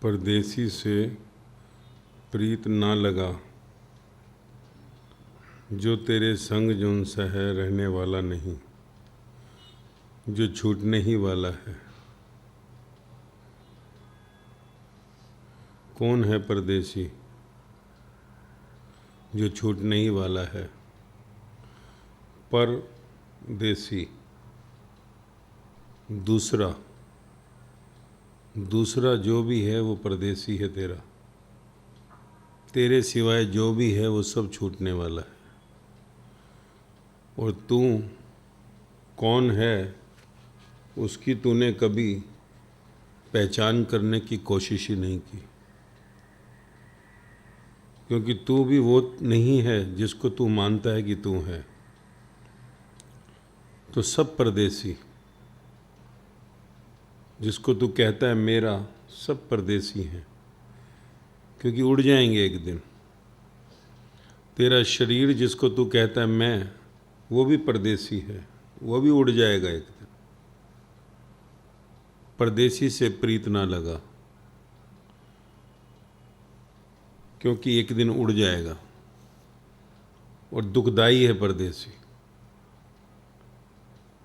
परदेसी से प्रीत ना लगा, जो तेरे संग जौन सा है रहने वाला नहीं, जो छूटने ही वाला है। कौन है परदेसी जो छूटने ही वाला है? परदेसी दूसरा जो भी है वो परदेसी है तेरा। तेरे सिवाय जो भी है वो सब छूटने वाला है। और तू कौन है उसकी तूने कभी पहचान करने की कोशिश ही नहीं की, क्योंकि तू भी वो नहीं है जिसको तू मानता है कि तू है। तो सब परदेसी, जिसको तू कहता है मेरा, सब परदेसी हैं, क्योंकि उड़ जाएंगे एक दिन। तेरा शरीर जिसको तू कहता है मैं, वो भी परदेसी है, वो भी उड़ जाएगा एक दिन। परदेसी से प्रीत ना लगा, क्योंकि एक दिन उड़ जाएगा। और दुखदाई है परदेसी,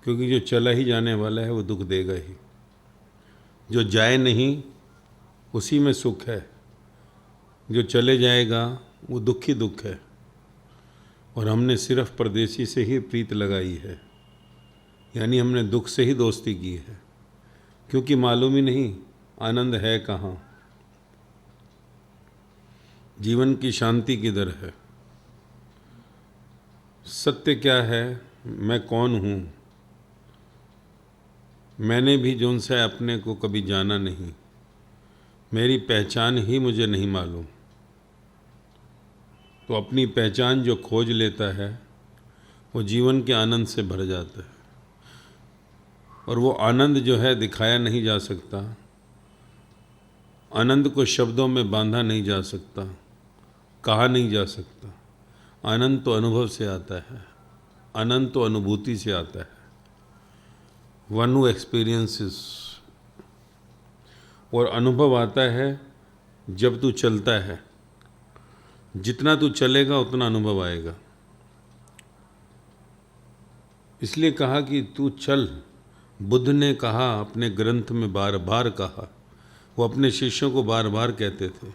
क्योंकि जो चला ही जाने वाला है वो दुख देगा ही। जो जाए नहीं उसी में सुख है, जो चले जाएगा वो दुख ही दुख है। और हमने सिर्फ परदेसी से ही प्रीत लगाई है, यानी हमने दुख से ही दोस्ती की है, क्योंकि मालूम ही नहीं आनंद है कहाँ, जीवन की शांति किधर है। सत्य क्या है, मैं कौन हूँ? मैंने भी जोन से अपने को कभी जाना नहीं, मेरी पहचान ही मुझे नहीं मालूम। तो अपनी पहचान जो खोज लेता है वो जीवन के आनंद से भर जाता है। और वो आनंद जो है दिखाया नहीं जा सकता, आनंद को शब्दों में बांधा नहीं जा सकता, कहा नहीं जा सकता। आनंद तो अनुभव से आता है, आनंद तो अनुभूति से आता है। One who experiences. और अनुभव आता है जब तू चलता है। जितना तू चलेगा उतना अनुभव आएगा। इसलिए कहा कि तू चल। बुद्ध ने कहा अपने ग्रंथ में बार बार कहा, वो अपने शिष्यों को बार बार कहते थे,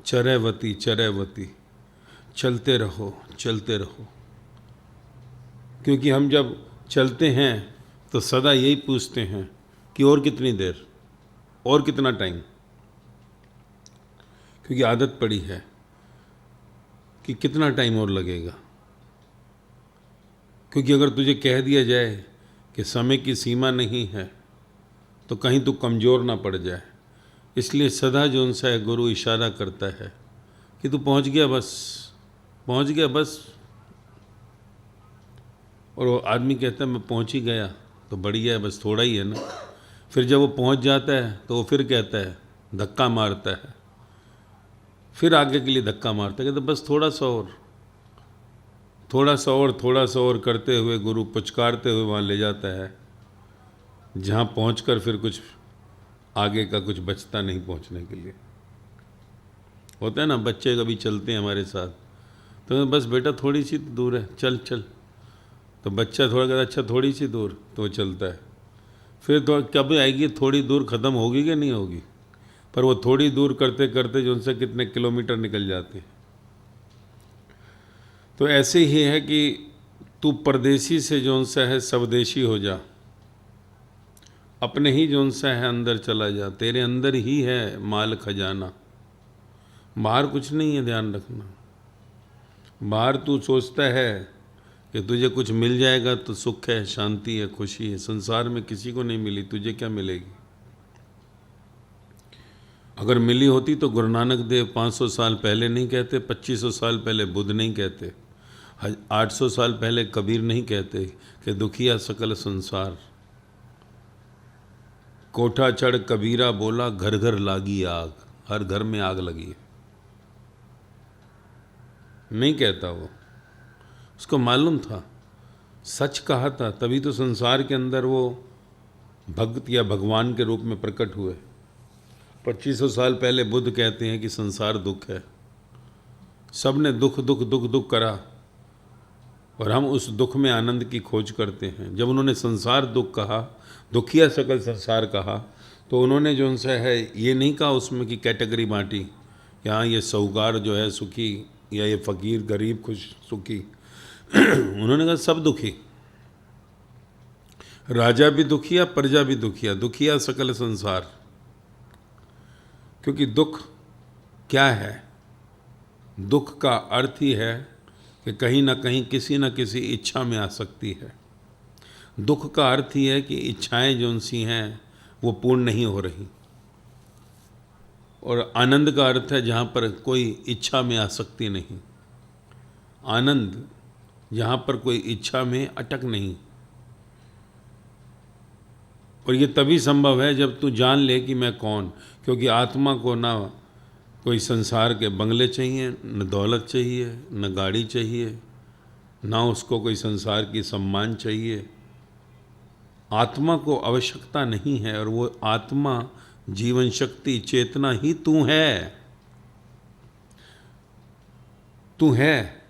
चरैवती चरैवती, चलते रहो चलते रहो। क्योंकि हम जब चलते हैं तो सदा यही पूछते हैं कि और कितनी देर, और कितना टाइम। क्योंकि आदत पड़ी है कि कितना टाइम और लगेगा। क्योंकि अगर तुझे कह दिया जाए कि समय की सीमा नहीं है तो कहीं तू कमज़ोर ना पड़ जाए। इसलिए सदा जो उनसा है गुरु इशारा करता है कि तू पहुंच गया बस, पहुंच गया बस। और वो आदमी कहता है मैं पहुंच ही गया, तो बढ़िया है, बस थोड़ा ही है ना। फिर जब वो पहुंच जाता है तो वो फिर कहता है, धक्का मारता है, फिर आगे के लिए धक्का मारता है, कहता है बस थोड़ा सा और, थोड़ा सा और, थोड़ा सा और करते हुए गुरु पुचकारते हुए वहाँ ले जाता है, जहाँ पहुंचकर फिर कुछ आगे का कुछ बचता नहीं पहुंचने के लिए। होता है ना, बच्चे कभी चलते हैं हमारे साथ, तो बस बेटा थोड़ी सी दूर है, चल चल। तो बच्चा थोड़ा कहता अच्छा थोड़ी सी दूर, तो वो चलता है। फिर तो कब आएगी थोड़ी दूर, ख़त्म होगी कि नहीं होगी, पर वो थोड़ी दूर करते करते जो उनसे कितने किलोमीटर निकल जाते हैं। तो ऐसे ही है कि तू परदेसी से जो उनसा है स्वदेशी हो जा, अपने ही जो उनसा है अंदर चला जा। तेरे अंदर ही है माल खजाना, बाहर कुछ नहीं है, ध्यान रखना। बाहर तू सोचता है कि तुझे कुछ मिल जाएगा तो सुख है, शांति है, खुशी है। संसार में किसी को नहीं मिली, तुझे क्या मिलेगी? अगर मिली होती तो गुरु नानक देव 500 साल पहले नहीं कहते, 2500 साल पहले बुद्ध नहीं कहते, 800 साल पहले कबीर नहीं कहते कि दुखिया सकल संसार। कोठा चढ़ कबीरा बोला, घर घर लागी आग। हर घर में आग लगी है, नहीं कहता वो, उसको मालूम था, सच कहा था, तभी तो संसार के अंदर वो भक्त या भगवान के रूप में प्रकट हुए। 2500 साल पहले बुद्ध कहते हैं कि संसार दुख है, सब ने दुख दुख दुख दुख करा और हम उस दुख में आनंद की खोज करते हैं। जब उन्होंने संसार दुख कहा, दुखिया सकल संसार कहा, तो उन्होंने जो उनसे है ये नहीं कहा उसमें की कैटेगरी बांटी, यहाँ ये साहूकार जो है सुखी या ये फ़कीर गरीब खुश सुखी। उन्होंने कहा सब दुखी, राजा भी दुखिया प्रजा भी दुखिया, दुखिया सकल संसार। क्योंकि दुख क्या है? दुख का अर्थ ही है कि कहीं ना कहीं किसी न किसी इच्छा में आसक्ति है। दुख का अर्थ ही है कि इच्छाएं जो उनसी हैं वो पूर्ण नहीं हो रही। और आनंद का अर्थ है जहाँ पर कोई इच्छा में आसक्ति नहीं, आनंद जहाँ पर कोई इच्छा में अटक नहीं। और ये तभी संभव है जब तू जान ले कि मैं कौन। क्योंकि आत्मा को ना कोई संसार के बंगले चाहिए, न दौलत चाहिए, न गाड़ी चाहिए, ना उसको कोई संसार की सम्मान चाहिए। आत्मा को आवश्यकता नहीं है और वो आत्मा जीवन शक्ति चेतना ही तू है। तू है,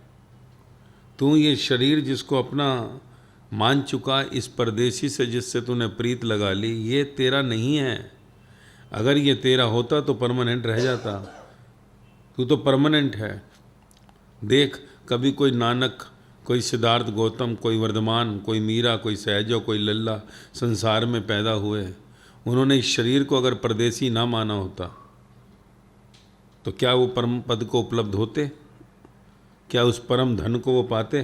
तू ये शरीर जिसको अपना मान चुका, इस परदेसी से जिससे तूने प्रीत लगा ली, ये तेरा नहीं है। अगर ये तेरा होता तो परमानेंट रह जाता। तू तो परमानेंट है। देख, कभी कोई नानक, कोई सिद्धार्थ गौतम, कोई वर्धमान, कोई मीरा, कोई सहजो, कोई लल्ला संसार में पैदा हुए। उन्होंने इस शरीर को अगर परदेसी ना माना होता तो क्या वो परम पद को उपलब्ध होते? क्या उस परम धन को वो पाते?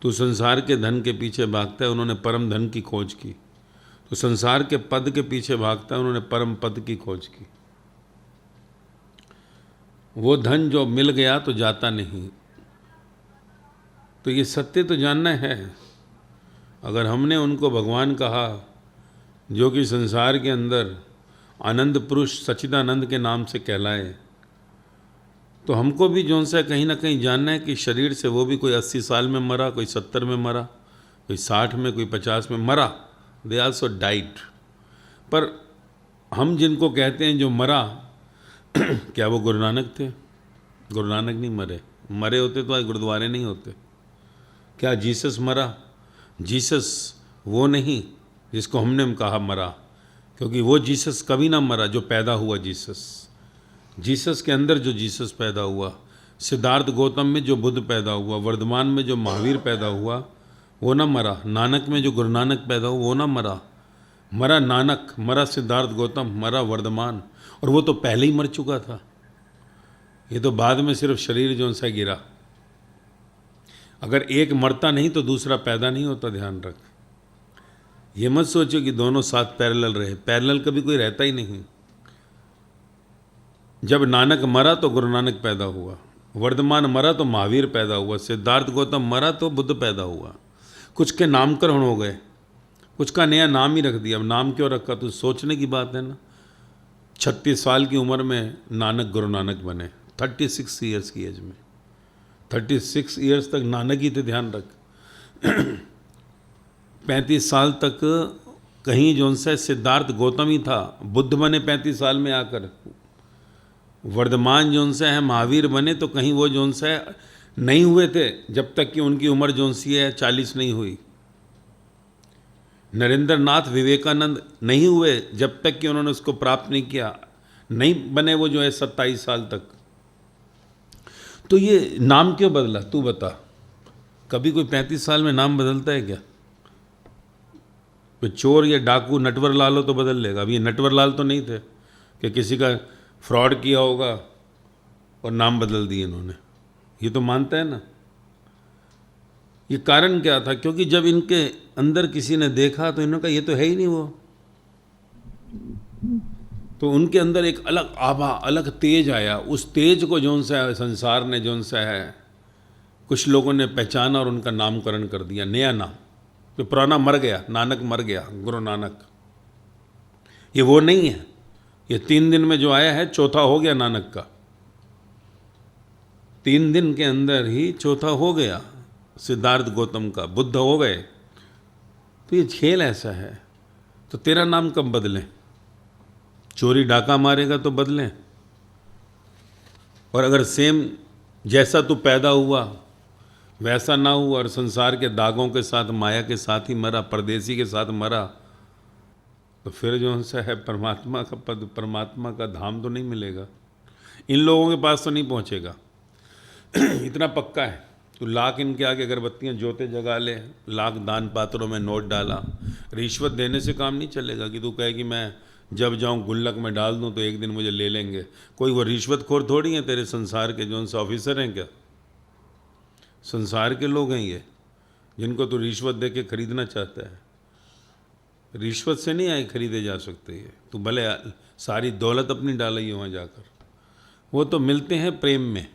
तो संसार के धन के पीछे भागता है, उन्होंने परम धन की खोज की। तो संसार के पद के पीछे भागता है, उन्होंने परम पद की खोज की। वो धन जो मिल गया तो जाता नहीं। तो ये सत्य तो जानना है। अगर हमने उनको भगवान कहा जो कि संसार के अंदर आनंद पुरुष सच्चिदानंद के नाम से कहलाए, तो हमको भी जो सा कहीं ना कहीं जानना है कि शरीर से वो भी कोई 80 साल में मरा, कोई 70 में मरा, कोई 60 में, कोई 50 में मरा। They also died. पर हम जिनको कहते हैं जो मरा, क्या वो गुरु नानक थे? गुरु नानक नहीं मरे। मरे होते तो आज गुरुद्वारे नहीं होते। क्या जीसस मरा? जीसस वो नहीं जिसको हमने कहा मरा, क्योंकि वो जीसस कभी ना मरा जो पैदा हुआ जीसस। जीसस के अंदर जो जीसस पैदा हुआ, सिद्धार्थ गौतम में जो बुद्ध पैदा हुआ, वर्धमान में जो महावीर पैदा हुआ, वो ना मरा। नानक में जो गुरु नानक पैदा हुआ, वो ना मरा। मरा नानक, मरा सिद्धार्थ गौतम, मरा वर्धमान, और वो तो पहले ही मर चुका था। ये तो बाद में सिर्फ शरीर जो सा गिरा। अगर एक मरता नहीं तो दूसरा पैदा नहीं होता। ध्यान रख, ये मत सोचो कि दोनों साथ पैरेलल रहे। पैरेलल कभी कोई रहता ही नहीं। जब नानक मरा तो गुरु नानक पैदा हुआ, वर्धमान मरा तो महावीर पैदा हुआ, सिद्धार्थ गौतम मरा तो बुद्ध पैदा हुआ। कुछ के नामकरण हो गए, कुछ का नया नाम ही रख दिया। अब नाम क्यों रखा? तो सोचने की बात है ना। 36 साल की उम्र में नानक गुरु नानक बने, 36 ईयर्स की एज में। 36 ईयर्स तक नानक ही थे। ध्यान रख। 35 साल तक कहीं जो सा सिद्धार्थ गौतम ही था। बुद्ध बने 35 साल में आकर। वर्धमान जो सा है महावीर बने तो कहीं वो जो सा है नहीं हुए थे जब तक कि उनकी उम्र जो सी है 40 नहीं हुई। नरेंद्र नाथ विवेकानंद नहीं हुए जब तक कि उन्होंने उसको प्राप्त नहीं किया। नहीं बने वो जो है 27 साल तक। तो ये नाम क्यों बदला? तू बता। कभी कोई 35 साल में नाम बदलता है क्या? कोई चोर या डाकू नटवर लाल हो तो बदल लेगा। अब ये नटवर लाल तो नहीं थे कि किसी का फ्रॉड किया होगा और नाम बदल दिए इन्होंने। ये तो मानता है ना। ये कारण क्या था? क्योंकि जब इनके अंदर किसी ने देखा तो इन्होंने कहा ये तो है ही नहीं वो। तो उनके अंदर एक अलग आभा, अलग तेज आया। उस तेज को जौन सा संसार ने जौन सा है कुछ लोगों ने पहचाना और उनका नामकरण कर दिया, नया नाम। तो पुराना मर गया, नानक मर गया, गुरु नानक। ये वो नहीं है। ये 3 दिन में जो आया है चौथा हो गया नानक का। 3 दिन के अंदर ही चौथा हो गया सिद्धार्थ गौतम का। बुद्ध हो गए। तो ये खेल ऐसा है। तो तेरा नाम कब बदलें? चोरी डाका मारेगा तो बदलें, और अगर सेम जैसा तू पैदा हुआ वैसा ना हुआ और संसार के दागों के साथ, माया के साथ ही मरा, परदेसी के साथ मरा, तो फिर जो उनसे है परमात्मा का पद, परमात्मा का धाम तो नहीं मिलेगा, इन लोगों के पास तो नहीं पहुंचेगा। इतना पक्का है। तो लाख इनके आगे अगरबत्तियाँ जोते जगा ले, लाख दान पात्रों में नोट डाला, रिश्वत देने से काम नहीं चलेगा कि तू कहे कि मैं जब जाऊं गुल्लक में डाल दूं तो एक दिन मुझे ले लेंगे। कोई वो रिश्वतखोर थोड़ी है तेरे संसार के जो उनसे ऑफिसर हैं क्या? संसार के लोग हैं ये, जिनको तू रिश्वत दे के खरीदना चाहता है। रिश्वत से नहीं आए खरीदे जा सकते ये। तू भले सारी दौलत अपनी डाली वहाँ जाकर, वो तो मिलते हैं प्रेम में।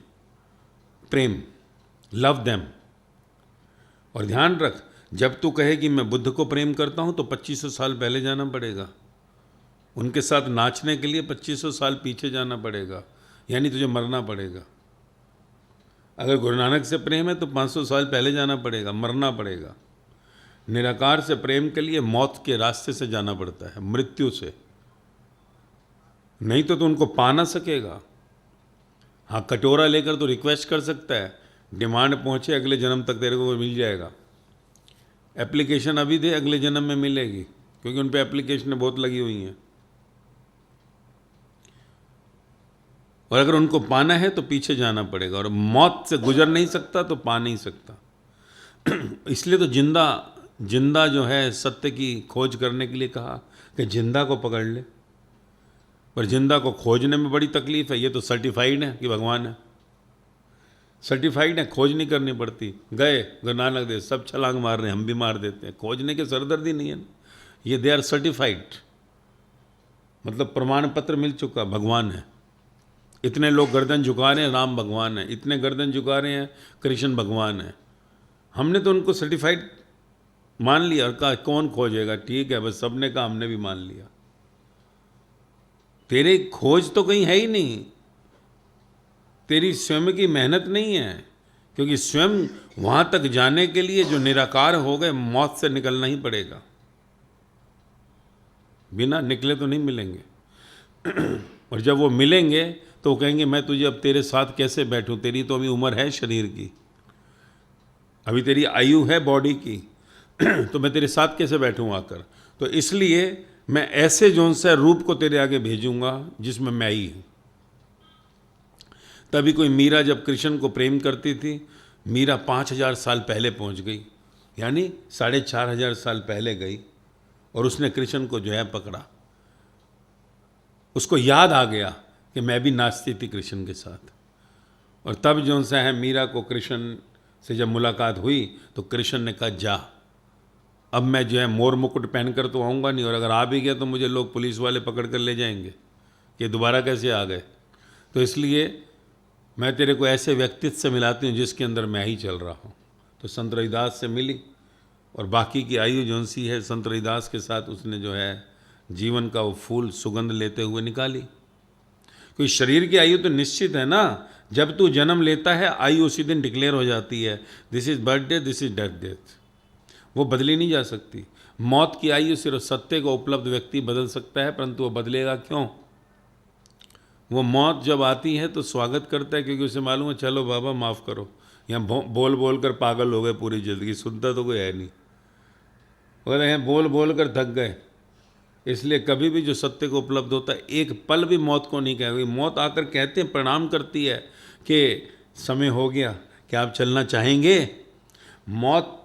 प्रेम, लव देम। और ध्यान रख, जब तू कहे कि मैं बुद्ध को प्रेम करता हूँ तो 2500 साल पहले जाना पड़ेगा, उनके साथ नाचने के लिए 2500 साल पीछे जाना पड़ेगा, यानी तुझे मरना पड़ेगा। अगर गुरु नानक से प्रेम है तो 500 साल पहले जाना पड़ेगा, मरना पड़ेगा। निराकार से प्रेम के लिए मौत के रास्ते से जाना पड़ता है, मृत्यु से, नहीं तो तू उनको पा ना सकेगा। हाँ, कटोरा लेकर तो रिक्वेस्ट कर सकता है, डिमांड पहुँचे अगले जन्म तक तेरे को मिल जाएगा। एप्लीकेशन अभी दे, अगले जन्म में मिलेगी, क्योंकि उन पे एप्लीकेशनें बहुत लगी हुई हैं। और अगर उनको पाना है तो पीछे जाना पड़ेगा, और मौत से गुजर नहीं सकता तो पा नहीं सकता। इसलिए तो जिंदा जो है सत्य की खोज करने के लिए कहा कि जिंदा को पकड़ ले। पर जिंदा को खोजने में बड़ी तकलीफ है। ये तो सर्टिफाइड है कि भगवान है, सर्टिफाइड है, खोज नहीं करनी पड़ती। गए गुरु नानक देव, सब छलांग मार रहे हैं, हम भी मार देते हैं, खोजने के सरदर्दी नहीं है। ये दे आर सर्टिफाइड, मतलब प्रमाण पत्र मिल चुका, भगवान है। इतने लोग गर्दन झुका रहे हैं, राम भगवान है। इतने गर्दन झुका रहे हैं, कृष्ण भगवान है। हमने तो उनको सर्टिफाइड मान लिया और कहा कौन खोजेगा, ठीक है, बस सबने कहा, हमने भी मान लिया। तेरी खोज तो कहीं है ही नहीं, तेरी स्वयं की मेहनत नहीं है, क्योंकि स्वयं वहाँ तक जाने के लिए जो निराकार हो गए, मौत से निकलना ही पड़ेगा, बिना निकले तो नहीं मिलेंगे। और जब वो मिलेंगे तो कहेंगे मैं तुझे अब तेरे साथ कैसे बैठूं, तेरी तो अभी उम्र है शरीर की, अभी तेरी आयु है बॉडी की, तो मैं तेरे साथ कैसे बैठूं आकर। तो इसलिए मैं ऐसे जौन सा रूप को तेरे आगे भेजूंगा जिसमें मैं ही हूँ। तभी कोई मीरा जब कृष्ण को प्रेम करती थी, मीरा 5000 साल पहले पहुँच गई, यानी 4500 साल पहले गई, और उसने कृष्ण को जो है पकड़ा। उसको याद आ गया कि मैं भी नाचती थी कृष्ण के साथ। और तब जो सा है मीरा को कृष्ण से जब मुलाकात हुई तो कृष्ण ने कहा जा, अब मैं जो है मोर मुकुट पहनकर तो आऊँगा नहीं, और अगर आ भी गया तो मुझे लोग पुलिस वाले पकड़ कर ले जाएंगे कि दोबारा कैसे आ गए। तो इसलिए मैं तेरे को ऐसे व्यक्तित्व से मिलाती हूँ जिसके अंदर मैं ही चल रहा हूँ। तो संत रविदास से मिली, और बाकी की आयु जौन सी है संत रविदास के साथ उसने जो है जीवन का वो फूल सुगंध लेते हुए निकाली। कोई शरीर की आयु तो निश्चित है ना, जब तू जन्म लेता है आयु उसी दिन डिक्लेयर हो जाती है, this is birthday, this is death, वो बदली नहीं जा सकती। मौत की आयु सिर्फ सत्य को उपलब्ध व्यक्ति बदल सकता है, परंतु वो बदलेगा क्यों? वो मौत जब आती है तो स्वागत करता है, क्योंकि उसे मालूम है चलो बाबा माफ़ करो, यहाँ बोल बोल कर पागल हो गए पूरी जिंदगी, सुनता तो कोई है नहीं, बोले हैं बोल बोल कर थक गए। इसलिए कभी भी जो सत्य को उपलब्ध होता है, एक पल भी मौत को नहीं कहेगी। मौत आकर कहते हैं, प्रणाम करती है कि समय हो गया, क्या आप चलना चाहेंगे? मौत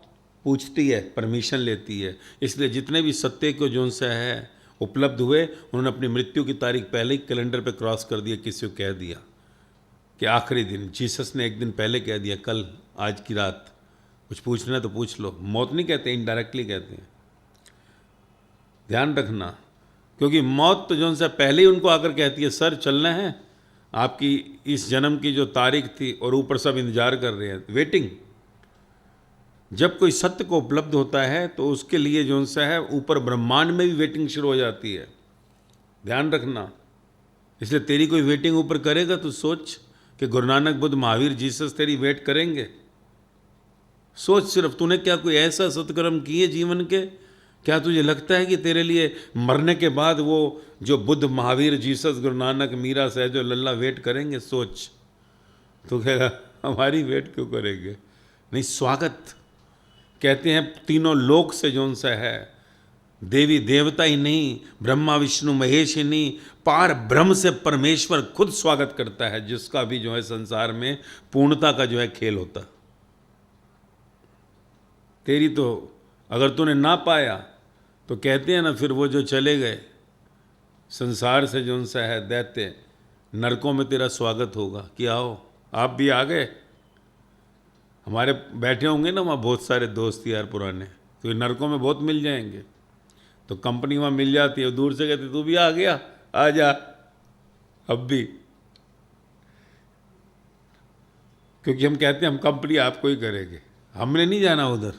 पूछती है, परमिशन लेती है। इसलिए जितने भी सत्य को जो उनसे है उपलब्ध हुए, उन्होंने अपनी मृत्यु की तारीख पहले ही कैलेंडर पे क्रॉस कर दिया, किसी को कह दिया कि आखिरी दिन। जीसस ने एक दिन पहले कह दिया, कल, आज की रात, कुछ पूछना है तो पूछ लो। मौत नहीं कहते, इनडायरेक्टली कहते हैं। ध्यान रखना, क्योंकि मौत तो जो उनसे पहले ही उनको आकर कहती है सर चलना है, आपकी इस जन्म की जो तारीख थी, और ऊपर सब इंतजार कर रहे हैं, वेटिंग। जब कोई सत्य को उपलब्ध होता है तो उसके लिए जो सा है ऊपर ब्रह्मांड में भी वेटिंग शुरू हो जाती है। ध्यान रखना, इसलिए तेरी कोई वेटिंग ऊपर करेगा तो सोच कि गुरु नानक, बुद्ध, महावीर, जीसस तेरी वेट करेंगे। सोच सिर्फ तूने क्या कोई ऐसा सत्कर्म किए जीवन के क्या तुझे लगता है कि तेरे लिए मरने के बाद वो जो बुद्ध, महावीर, जीसस, गुरु नानक, मीरा, सहजो, लल्ला वेट करेंगे? सोच। तो कहेगा हमारी वेट क्यों करेंगे? नहीं, स्वागत। कहते हैं तीनों लोक से जो सा है, देवी देवता ही नहीं, ब्रह्मा विष्णु महेश ही नहीं, पार ब्रह्म से परमेश्वर खुद स्वागत करता है, जिसका भी जो है संसार में पूर्णता का जो है खेल होता। तेरी तो अगर तूने ना पाया तो कहते हैं ना, फिर वो जो चले गए संसार से जो सा है दैत्य, नरकों में तेरा स्वागत होगा कि आओ आप भी आ गए। हमारे बैठे होंगे ना वहाँ बहुत सारे दोस्त यार पुराने, तो नरकों में बहुत मिल जाएंगे। तो कंपनी वहाँ मिल जाती है, दूर से कहते तू भी आ गया, आ जा अब भी, क्योंकि हम कहते हैं हम कंपनी आपको ही करेंगे, हमने नहीं जाना उधर।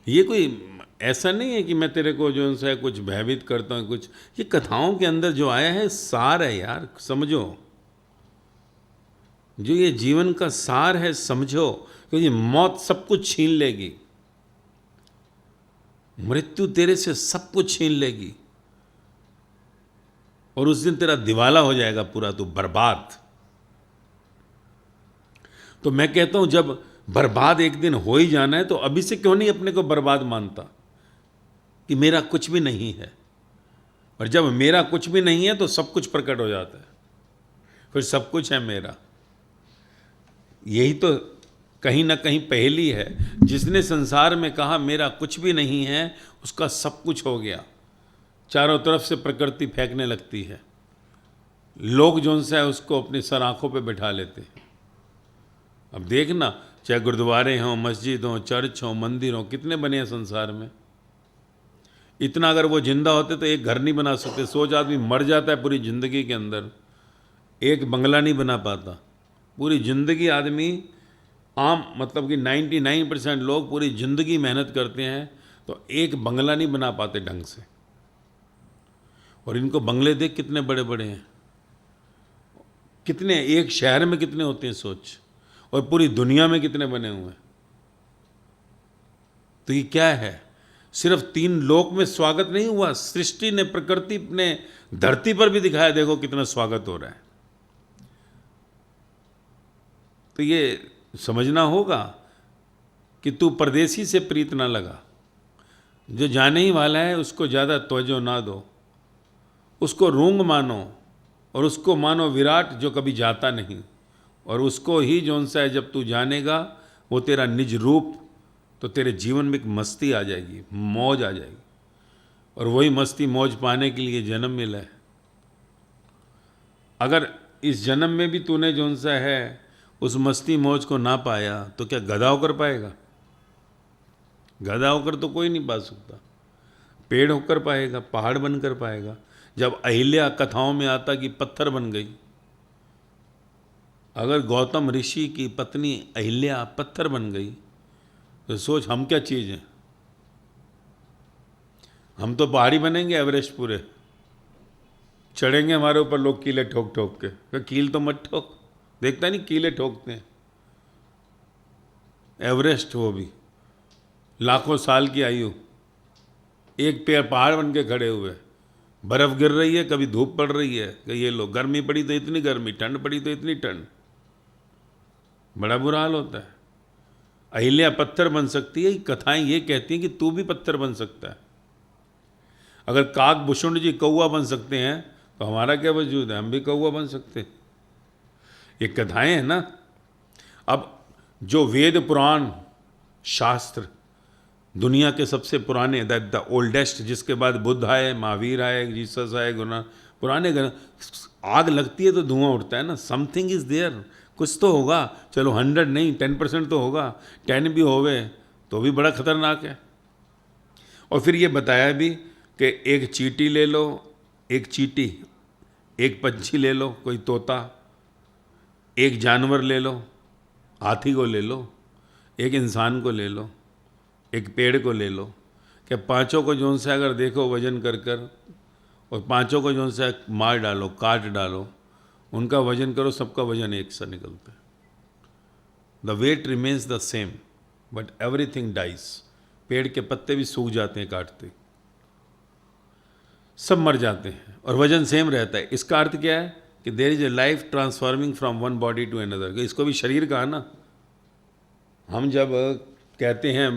ये कोई ऐसा नहीं है कि मैं तेरे को जो है कुछ भयभीत करता हूँ कुछ, ये कथाओं के अंदर जो आया है सार है यार, समझो। जो ये जीवन का सार है समझो, क्योंकि मौत सब कुछ छीन लेगी, मृत्यु तेरे से सब कुछ छीन लेगी, और उस दिन तेरा दिवाला हो जाएगा पूरा, तो बर्बाद। तो मैं कहता हूं जब बर्बाद एक दिन हो ही जाना है, तो अभी से क्यों नहीं अपने को बर्बाद मानता कि मेरा कुछ भी नहीं है। और जब मेरा कुछ भी नहीं है तो सब कुछ प्रकट हो जाता है, फिर सब कुछ है मेरा। यही तो कहीं ना कहीं पहेली है। जिसने संसार में कहा मेरा कुछ भी नहीं है, उसका सब कुछ हो गया। चारों तरफ से प्रकृति फेंकने लगती है, लोग जो है उसको अपनी सर आंखों पे बैठा लेते हैं। अब देखना, चाहे गुरुद्वारे हों, मस्जिद हों, चर्च हों, मंदिर हों, कितने बने हैं संसार में। इतना अगर वो जिंदा होते तो एक घर नहीं बना सकते। सोच, आदमी मर जाता है पूरी ज़िंदगी के अंदर, एक बंगला नहीं बना पाता। पूरी ज़िंदगी आदमी आम मतलब कि 99% लोग पूरी ज़िंदगी मेहनत करते हैं तो एक बंगला नहीं बना पाते ढंग से। और इनको बंगले देख कितने बड़े बड़े हैं, कितने एक शहर में कितने होते हैं सोच, और पूरी दुनिया में कितने बने हुए हैं। तो ये क्या है? सिर्फ 3 लोक में स्वागत नहीं हुआ, सृष्टि ने, प्रकृति ने धरती पर भी दिखाया, देखो कितना स्वागत हो रहा है। तो ये समझना होगा कि तू परदेसी से प्रीत ना लगा। जो जाने ही वाला है उसको ज़्यादा तवज्जो ना दो, उसको रूंग मानो, और उसको मानो विराट जो कभी जाता नहीं। और उसको ही जौन सा है जब तू जानेगा वो तेरा निज रूप, तो तेरे जीवन में एक मस्ती आ जाएगी, मौज आ जाएगी। और वही मस्ती मौज पाने के लिए जन्म मिला है। अगर इस जन्म में भी तूने जौन सा है उस मस्ती मौज को ना पाया तो क्या गधा होकर पाएगा? गधा होकर तो कोई नहीं पा सकता। पेड़ होकर पाएगा, पहाड़ बनकर पाएगा। जब अहिल्या कथाओं में आता कि पत्थर बन गई, अगर गौतम ऋषि की पत्नी अहिल्या पत्थर बन गई तो सोच हम क्या चीज़ हैं। हम तो पहाड़ी बनेंगे, एवरेस्ट पूरे चढ़ेंगे, हमारे ऊपर लोग कीले ठोक ठोक के। कील तो मत ठोक, देखता नहीं कीले ठोकते हैं। एवरेस्ट वो भी लाखों साल की आयु, एक पेड़ पहाड़ बन के खड़े हुए, बर्फ गिर रही है, कभी धूप पड़ रही है, कि ये लो गर्मी पड़ी तो इतनी गर्मी, ठंड पड़ी तो इतनी ठंड, बड़ा बुरा हाल होता है। अहिल्या पत्थर बन सकती है, कथाएं ये कहती हैं कि तू भी पत्थर बन सकता है। अगर काक भुषुंड जी कौवा बन सकते हैं तो हमारा क्या वजूद है, हम भी कौवा बन सकते हैं। ये कथाएं हैं ना। अब जो वेद पुराण शास्त्र दुनिया के सबसे पुराने, द ओल्डेस्ट, जिसके बाद बुद्ध आए, महावीर आए, जीसस आए, गुरु, पुराने आग लगती है तो धुआं उठता है ना। समथिंग इज देयर, कुछ तो होगा। चलो 100 नहीं 10% तो होगा, 10 भी होवे तो भी बड़ा खतरनाक है। और फिर ये बताया भी कि एक चींटी ले लो, एक चींटी, एक पंछी ले लो, कोई तोता, एक जानवर ले लो, हाथी को ले लो, एक इंसान को ले लो, एक पेड़ को ले लो, कि पांचों को जोन से अगर देखो वजन कर कर, और पांचों को जोन से मार डालो, काट डालो, उनका वजन करो, सबका वजन एक सा निकलता है। The weight remains the same but everything dies. पेड़ के पत्ते भी सूख जाते हैं काटते, सब मर जाते हैं और वजन सेम रहता है। इसका अर्थ क्या है कि there is a life transforming from one body to another. इसको भी शरीर कहा ना, हम जब कहते हैं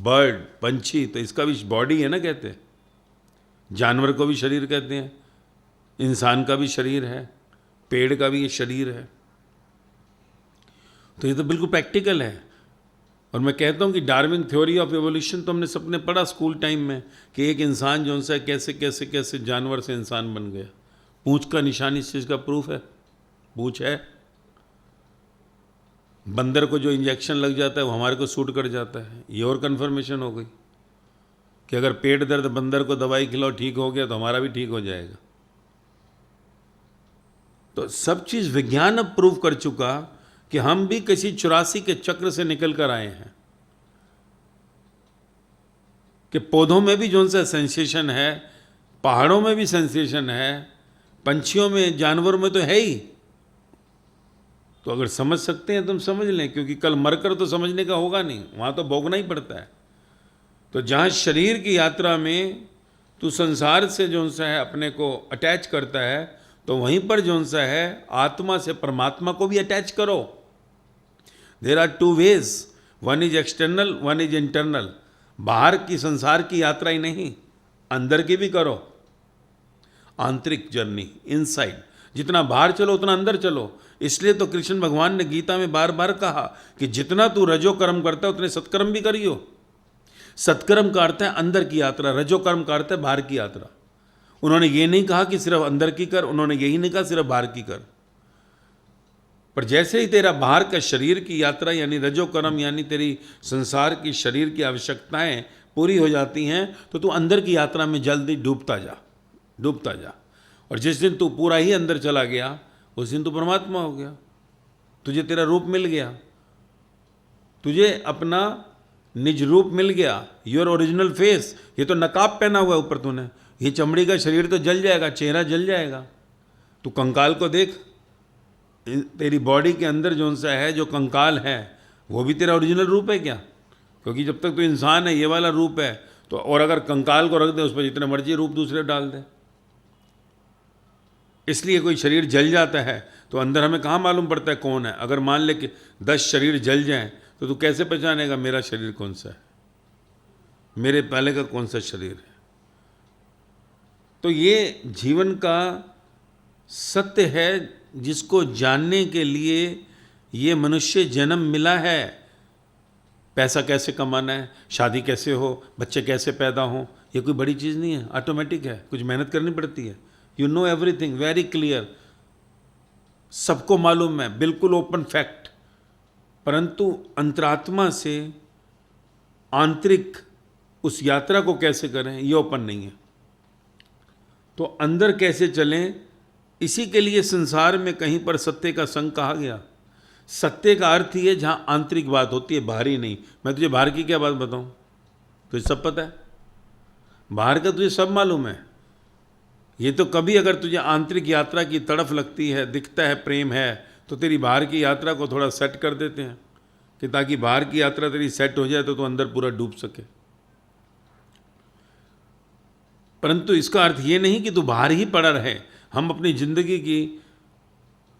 बर्ड, पंछी, तो इसका भी बॉडी है ना कहते हैं। जानवर को भी शरीर कहते हैं, इंसान का भी शरीर है, पेड़ का भी ये शरीर है। तो ये तो बिल्कुल प्रैक्टिकल है। और मैं कहता हूँ कि डार्विन थ्योरी ऑफ एवोल्यूशन तो हमने सबने पढ़ा स्कूल टाइम में कि एक इंसान जो सा कैसे कैसे कैसे जानवर से इंसान बन गया। पूंछ का निशान इस चीज़ का प्रूफ है, पूंछ है। बंदर को जो इंजेक्शन लग जाता है वो हमारे को सूट कर जाता है। ये और कन्फर्मेशन हो गई कि अगर पेट दर्द बंदर को दवाई खिलाओ ठीक हो गया तो हमारा भी ठीक हो जाएगा। तो सब चीज़ विज्ञान अब प्रूव कर चुका कि हम भी किसी 84 के चक्र से निकल कर आए हैं, कि पौधों में भी जो सा सेंसेशन है, पहाड़ों में भी सेंसेशन है, पंछियों में, जानवरों में तो है ही। तो अगर समझ सकते हैं तुम समझ लें, क्योंकि कल मरकर तो समझने का होगा नहीं, वहाँ तो भोगना ही पड़ता है। तो जहाँ शरीर की यात्रा में तू संसार से जो सा है अपने को अटैच करता है, तो वहीं पर जो सा है आत्मा से परमात्मा को भी अटैच करो। There are two ways, one is external, one is internal. बाहर की संसार की यात्रा ही नहीं, अंदर की भी करो, आंतरिक जर्नी, इनसाइड। जितना बाहर चलो उतना अंदर चलो। इसलिए तो कृष्ण भगवान ने गीता में बार बार कहा कि जितना तू रजो कर्म करता है उतने सत्कर्म भी करियो। सत्कर्म का अर्थ है अंदर की यात्रा, रजो कर्म का अर्थ है बाहर की यात्रा। उन्होंने ये नहीं कहा कि सिर्फ अंदर की कर, उन्होंने यही नहीं कहा सिर्फ बाहर की कर। पर जैसे ही तेरा बाहर का शरीर की यात्रा यानी रजो कर्म यानी तेरी संसार की शरीर की आवश्यकताएं पूरी हो जाती हैं, तो तू अंदर की यात्रा में जल्दी डूबता जा, डूबता जा। और जिस दिन तू पूरा ही अंदर चला गया उस दिन तू परमात्मा हो गया। तुझे तेरा रूप मिल गया, तुझे अपना निज रूप मिल गया, योर ओरिजिनल फेस। ये तो नकाब पहना हुआ है ऊपर तूने, ये चमड़ी का शरीर तो जल जाएगा, चेहरा जल जाएगा। तू कंकाल को देख, तेरी बॉडी के अंदर जो सा है जो कंकाल है वो भी तेरा ओरिजिनल रूप है क्या? क्योंकि जब तक तो इंसान है ये वाला रूप है, तो और अगर कंकाल को रख दे उस पर जितने मर्जी रूप दूसरे डाल दे। इसलिए कोई शरीर जल जाता है तो अंदर हमें कहाँ मालूम पड़ता है कौन है। अगर मान ले कि 10 शरीर जल जाएं तो तू कैसे पहचानेगा मेरा शरीर कौन सा है, मेरे पहले का कौन सा शरीर है? तो ये जीवन का सत्य है जिसको जानने के लिए ये मनुष्य जन्म मिला है। पैसा कैसे कमाना है, शादी कैसे हो, बच्चे कैसे पैदा हों, ये कोई बड़ी चीज़ नहीं है, ऑटोमेटिक है, कुछ मेहनत करनी पड़ती है। You know everything very clear, सबको मालूम है, बिल्कुल ओपन फैक्ट। परंतु अंतरात्मा से आंतरिक उस यात्रा को कैसे करें ये ओपन नहीं है। तो अंदर कैसे चलें, इसी के लिए संसार में कहीं पर सत्य का संग कहा गया। सत्य का अर्थ ही है जहाँ आंतरिक बात होती है, बाहरी नहीं। मैं तुझे बाहर की क्या बात बताऊँ, तुझे सब पता है, बाहर का तुझे सब मालूम है। ये तो कभी अगर तुझे आंतरिक यात्रा की तड़फ लगती है, दिखता है प्रेम है, तो तेरी बाहर की यात्रा को थोड़ा सेट कर देते हैं कि ताकि बाहर की यात्रा तेरी सेट हो जाए तो तू अंदर पूरा डूब सके। परंतु इसका अर्थ ये नहीं कि तू बाहर ही पड़ा रहे। हम अपनी जिंदगी की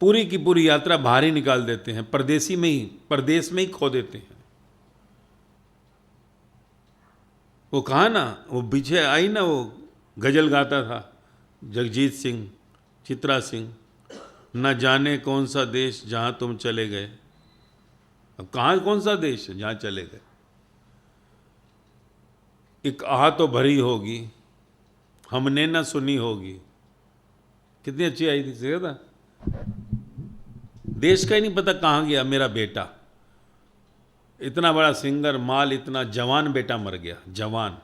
पूरी यात्रा बाहर ही निकाल देते हैं, परदेश में ही खो देते हैं। वो कहा ना, वो पीछे आई ना, वो गजल गाता था जगजीत सिंह, चित्रा सिंह, न जाने कौन सा देश जहाँ तुम चले गए। अब कहाँ कौन सा देश है जहाँ चले गए। एक आह तो भरी होगी हमने न सुनी होगी। कितनी अच्छी आई थी, सही था। देश का ही नहीं पता कहाँ गया मेरा बेटा। इतना बड़ा सिंगर, माल, इतना जवान बेटा मर गया, जवान,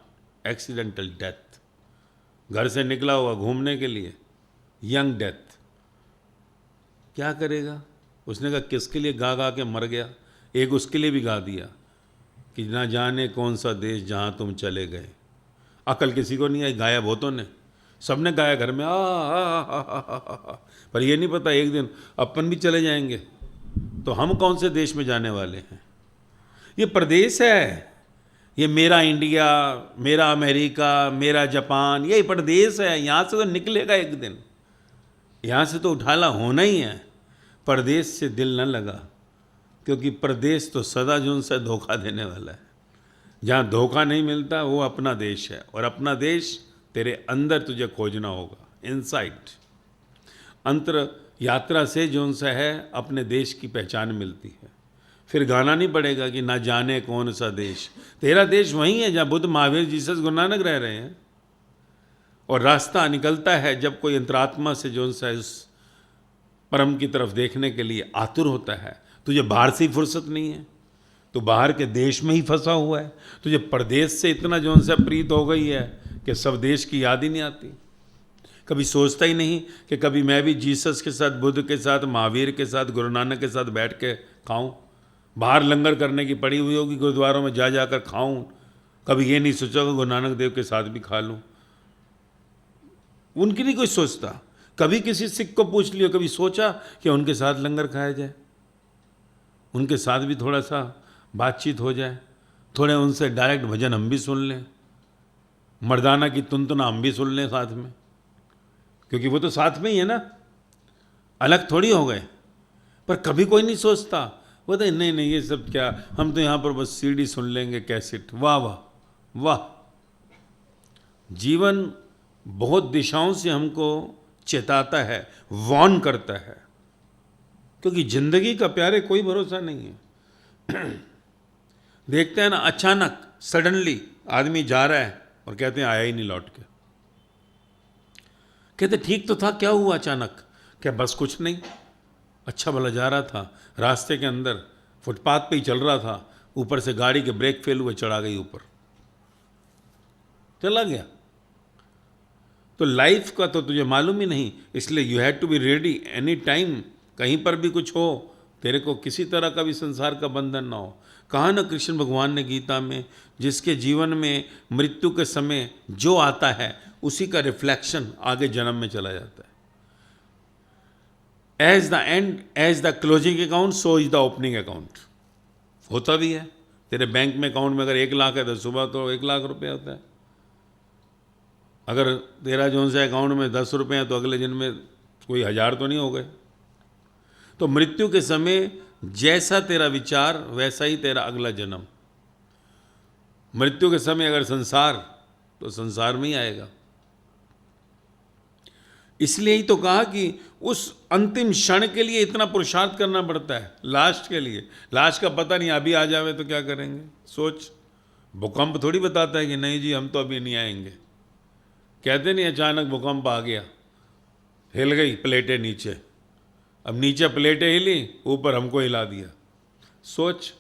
एक्सीडेंटल डेथ। घर से निकला हुआ घूमने के लिए, यंग डेथ। क्या करेगा? उसने कहा किसके लिए गा गा के मर गया। एक उसके लिए भी गा दिया कि ना जाने कौन सा देश जहाँ तुम चले गए। अकल किसी को नहीं आई, गाया बहुतों ने, सबने गाया घर में पर ये नहीं पता एक दिन अपन भी चले जाएंगे तो हम कौन से देश में जाने वाले हैं। ये प्रदेश है, ये मेरा इंडिया, मेरा अमेरिका, मेरा जापान, यही परदेश है, यहाँ से तो निकलेगा एक दिन, यहाँ से तो उठाला होना ही है। परदेश से दिल न लगा, क्योंकि परदेश तो सदा जो उनसे धोखा देने वाला है। जहाँ धोखा नहीं मिलता वो अपना देश है, और अपना देश तेरे अंदर तुझे खोजना होगा, इनसाइड। अंतर यात्रा से जो उनसे है अपने देश की पहचान मिलती है। फिर गाना नहीं पड़ेगा कि ना जाने कौन सा देश, तेरा देश वही है जहाँ बुद्ध, महावीर, जीसस, गुरु नानक रह रहे हैं। और रास्ता निकलता है जब कोई अंतरात्मा से जो उनसे उस परम की तरफ देखने के लिए आतुर होता है। तुझे बाहर से ही फुर्सत नहीं है, तो बाहर के देश में ही फंसा हुआ है। तुझे परदेश से इतना जो उनसे प्रीत हो गई है कि सब देश की याद ही नहीं आती। कभी सोचता ही नहीं कि कभी मैं भी जीसस के साथ, बुद्ध के साथ, महावीर के साथ, गुरु नानक के साथ बैठ के खाऊं। बाहर लंगर करने की पड़ी हुई होगी, गुरुद्वारों में जा जाकर खाऊं। कभी ये नहीं सोचा कि गुरु नानक देव के साथ भी खा लूं। उनकी नहीं कोई सोचता। कभी किसी सिख को पूछ लियो, कभी सोचा कि उनके साथ लंगर खाया जाए, उनके साथ भी थोड़ा सा बातचीत हो जाए, थोड़े उनसे डायरेक्ट भजन हम भी सुन लें, मर्दाना की तुनतुना हम भी सुन लें साथ में, क्योंकि वो तो साथ में ही है ना, अलग थोड़ी हो गए। पर कभी कोई नहीं सोचता, वो तो नहीं नहीं ये सब क्या, हम तो यहाँ पर बस सीडी सुन लेंगे, कैसेट। वाह वाह वाह। जीवन बहुत दिशाओं से हमको चेताता है, वार्न करता है, क्योंकि जिंदगी का प्यारे कोई भरोसा नहीं है। देखते हैं ना, अचानक सडनली आदमी जा रहा है और कहते हैं आया ही नहीं लौट के। कहते ठीक तो था, क्या हुआ अचानक? क्या बस कुछ नहीं, अच्छा भला जा रहा था, रास्ते के अंदर फुटपाथ पे ही चल रहा था, ऊपर से गाड़ी के ब्रेक फेल हुए, चढ़ा गई ऊपर, चला गया। तो लाइफ का तो तुझे मालूम ही नहीं, इसलिए you have to be ready any time. कहीं पर भी कुछ हो, तेरे को किसी तरह का भी संसार का बंधन ना हो। कहा ना कृष्ण भगवान ने गीता में, जिसके जीवन में मृत्यु के समय जो आता है उसी का रिफ्लेक्शन आगे जन्म में चला जाता है। As the end, as the closing account, so is the opening account. होता भी है। तेरे बैंक में अकाउंट में अगर 1 लाख है तो सुबह तो 1 लाख रुपये होता है। अगर तेरा जो से अकाउंट में 10 रुपये हैं तो अगले दिन में कोई 1000 तो नहीं हो गए। तो मृत्यु के समय जैसा तेरा विचार वैसा ही तेरा अगला जन्म। मृत्यु के समय अगर संसार, तो संसार में ही आएगा। इसलिए ही तो कहा कि उस अंतिम क्षण के लिए इतना पुरुषार्थ करना पड़ता है, लास्ट के लिए। लास्ट का पता नहीं, अभी आ जावे तो क्या करेंगे। सोच, भूकंप थोड़ी बताता है कि नहीं जी हम तो अभी नहीं आएंगे। कहते नहीं अचानक भूकंप आ गया, हिल गई प्लेटें नीचे, अब नीचे प्लेटें हिली, ऊपर हमको हिला दिया। सोच।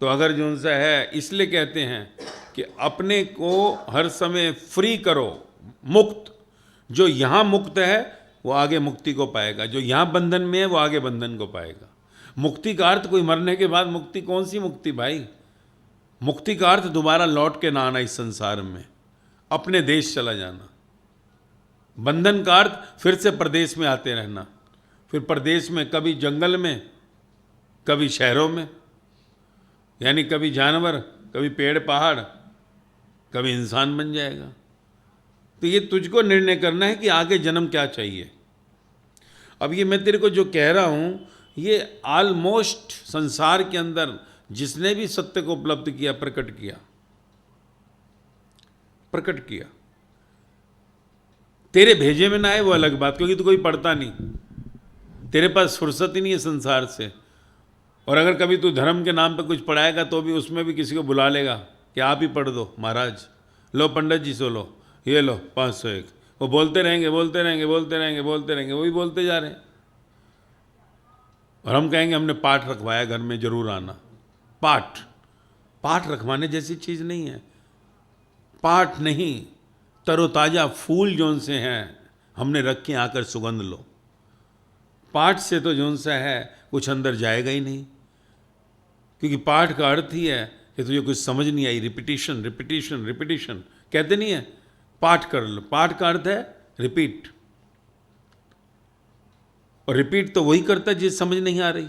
तो अगर जो उनसे है, इसलिए कहते हैं कि अपने को हर समय फ्री करो, मुक्त। जो यहाँ मुक्त है वो आगे मुक्ति को पाएगा, जो यहाँ बंधन में है वो आगे बंधन को पाएगा। मुक्ति का अर्थ कोई मरने के बाद मुक्ति, कौन सी मुक्ति भाई? मुक्ति का अर्थ दोबारा लौट के ना आना इस संसार में, अपने देश चला जाना। बंधन का अर्थ फिर से प्रदेश में आते रहना, फिर प्रदेश में कभी जंगल में, कभी शहरों में, यानी कभी जानवर, कभी पेड़ पहाड़, कभी इंसान बन जाएगा। तो ये तुझको निर्णय करना है कि आगे जन्म क्या चाहिए। अब ये मैं तेरे को जो कह रहा हूँ, ये ऑलमोस्ट संसार के अंदर जिसने भी सत्य को उपलब्ध किया, प्रकट किया। तेरे भेजे में ना आए वो अलग बात, क्योंकि तू कोई पढ़ता नहीं, तेरे पास फुर्सत ही नहीं है संसार से। और अगर कभी तू धर्म के नाम पे कुछ पढ़ाएगा तो भी उसमें भी किसी को बुला लेगा कि आप ही पढ़ दो महाराज, लो पंडित जी से लो, ये लो 501। वो बोलते रहेंगे, वही बोलते जा रहे हैं। और हम कहेंगे हमने पाठ रखवाया, घर में जरूर आना। पाठ रखवाने जैसी चीज़ नहीं है। पाठ नहीं, तरोताज़ा फूल जौन से हैं हमने रखे, आकर सुगंध लो। पाठ से तो जौन सा है कुछ अंदर जाएगा ही नहीं, क्योंकि पाठ का अर्थ ही है कि तुझे कुछ समझ नहीं आई। रिपीटिशन कहते नहीं है, पाठ कर लो। पाठ का अर्थ है रिपीट, और रिपीट तो वही करता है जिसे समझ नहीं आ रही।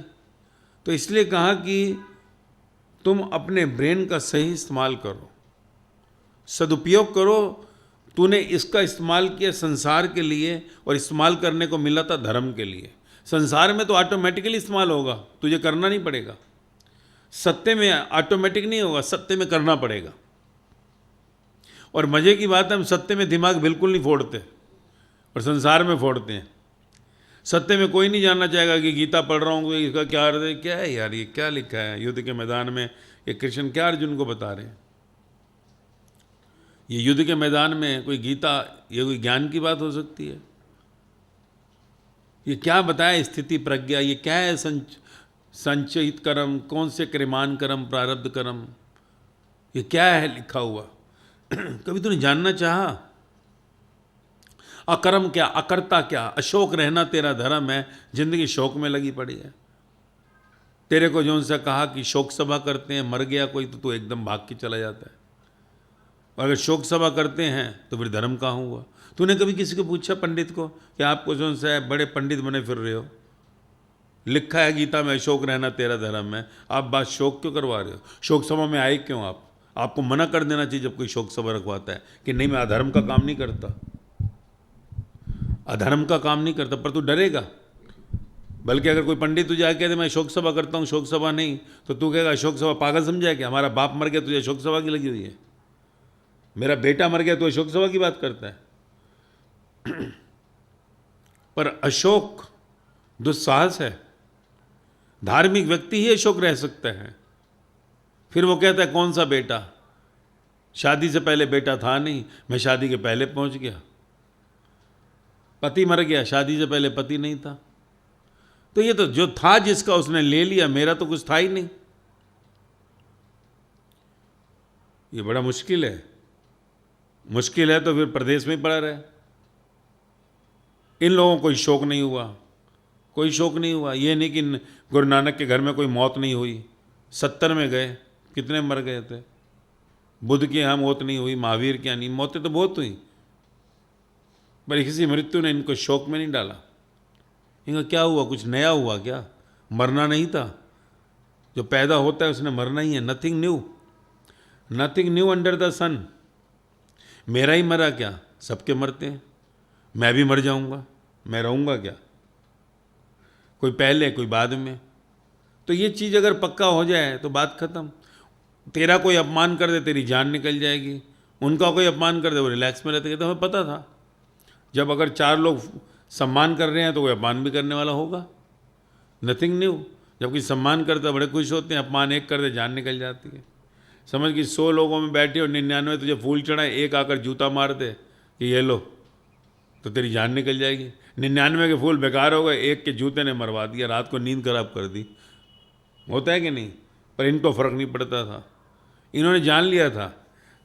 तो इसलिए कहा कि तुम अपने ब्रेन का सही इस्तेमाल करो, सदुपयोग करो। तूने इसका इस्तेमाल किया संसार के लिए और इस्तेमाल करने को मिला था धर्म के लिए। संसार में तो ऑटोमेटिकली इस्तेमाल होगा, तुझे करना नहीं पड़ेगा। सत्य में ऑटोमेटिक नहीं होगा, सत्य में करना पड़ेगा। और मजे की बात है, हम सत्य में दिमाग बिल्कुल नहीं फोड़ते और संसार में फोड़ते हैं। सत्य में कोई नहीं जानना चाहेगा कि गीता पढ़ रहा हूँ इसका क्या अर्थ है, क्या है यार, ये क्या लिखा है युद्ध के मैदान में, ये कृष्ण क्या अर्जुन को बता रहे हैं। ये युद्ध के मैदान में कोई गीता, ये कोई ज्ञान की बात हो सकती है? ये क्या बताया स्थिति प्रज्ञा, ये क्या है संचित कर्म, कौन से क्रिमान कर्म, प्रारब्ध कर्म, ये क्या है लिखा हुआ? कभी तूने जानना चाहा? अकर्म क्या, अकर्ता क्या, अशोक रहना तेरा धर्म है, जिंदगी शोक में लगी पड़ी है। तेरे को जो सा कहा कि शोक सभा करते हैं, मर गया कोई तो तू एकदम भाग के चला जाता है। और अगर शोक सभा करते हैं तो फिर धर्म कहाँ हुआ? तूने कभी किसी को पूछा पंडित को कि आपको जो सा है बड़े पंडित बने फिर रहे हो, लिखा है गीता में शोक रहना तेरा धर्म है, आप बात शोक क्यों करवा रहे हो? शोक सभा में आए क्यों आप? आपको मना कर देना चाहिए जब कोई शोक सभा रखवाता है कि नहीं मैं अधर्म का काम नहीं करता, अधर्म का काम नहीं करता। पर तू डरेगा। बल्कि अगर कोई पंडित तुझे आके कहते मैं शोक सभा करता हूँ, शोक सभा नहीं, तो तू कहेगा शोक सभा पागल समझा क्या? हमारा बाप मर गया तुझे शोक सभा की लगी हुई है, मेरा बेटा मर गया तो शोक सभा की बात करता है। पर अशोक दुस्साहस है। धार्मिक व्यक्ति ही अशोक रह सकता है। फिर वो कहता है कौन सा बेटा, शादी से पहले बेटा था नहीं, मैं शादी के पहले पहुंच गया। पति मर गया, शादी से पहले पति नहीं था। तो ये तो जो था जिसका उसने ले लिया, मेरा तो कुछ था ही नहीं। ये बड़ा मुश्किल है। मुश्किल है तो फिर प्रदेश में ही पड़ा रहे। इन लोगों को कोई शोक नहीं हुआ, कोई शोक नहीं हुआ। ये नहीं कि गुरु नानक के घर में कोई मौत नहीं हुई, 70 में गए, कितने मर गए थे। बुद्ध की यहाँ मौत नहीं हुई, महावीर की यहाँ नहीं, मौतें तो बहुत हुई, पर किसी मृत्यु ने इनको शोक में नहीं डाला। इनका क्या हुआ, कुछ नया हुआ क्या? मरना नहीं था। जो पैदा होता है उसने मरना ही है। Nothing new, nothing new under the sun. मेरा ही मरा क्या? सबके मरते हैं, मैं भी मर जाऊंगा, मैं रहूंगा क्या? कोई पहले कोई बाद में। तो ये चीज़ अगर पक्का हो जाए तो बात खत्म। तेरा कोई अपमान कर दे तेरी जान निकल जाएगी, उनका कोई अपमान कर दे वो रिलैक्स में रहते। कहते हमें पता था जब अगर 4 लोग सम्मान कर रहे हैं तो कोई अपमान भी करने वाला होगा। Nothing new. जब कोई सम्मान करता बड़े खुश होते हैं, अपमान एक कर दे जान निकल जाती है। समझ कि 100 लोगों में बैठे और 99 तुझे फूल चढ़ाए, एक आकर जूता मार दे कि ये लो, तो तेरी जान निकल जाएगी। 99 के फूल बेकार हो गए, एक के जूते ने मरवा दिया, रात को नींद खराब कर दी। होता है कि नहीं? पर इनको फ़र्क नहीं पड़ता था। इन्होंने जान लिया था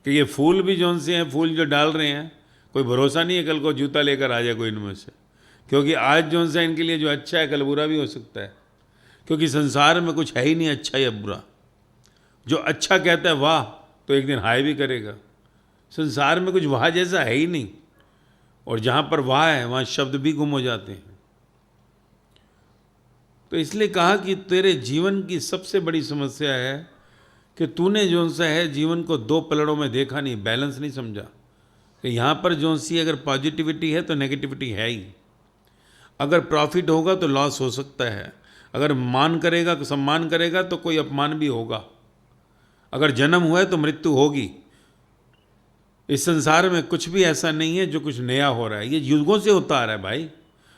कि ये फूल भी जौन से हैं, फूल जो डाल रहे हैं, कोई भरोसा नहीं है कल को जूता लेकर आ जाए कोई इनमें से। क्योंकि आज जौन सा इनके लिए जो अच्छा है कल बुरा भी हो सकता है। क्योंकि संसार में कुछ है ही नहीं अच्छा या बुरा। जो अच्छा कहता है वाह, तो एक दिन हाय भी करेगा। संसार में कुछ वाह जैसा है ही नहीं। और जहाँ पर वाह है वहाँ शब्द भी गुम हो जाते हैं। तो इसलिए कहा कि तेरे जीवन की सबसे बड़ी समस्या है कि तूने जो सा है जीवन को 2 पलड़ों में देखा नहीं, बैलेंस नहीं समझा कि यहाँ पर जो सी अगर पॉजिटिविटी है तो नेगेटिविटी है ही। अगर प्रॉफिट होगा तो लॉस हो सकता है। अगर मान करेगा, सम्मान करेगा तो कोई अपमान भी होगा। अगर जन्म हुआ है तो मृत्यु होगी। इस संसार में कुछ भी ऐसा नहीं है जो कुछ नया हो रहा है। ये युगों से होता आ रहा है भाई।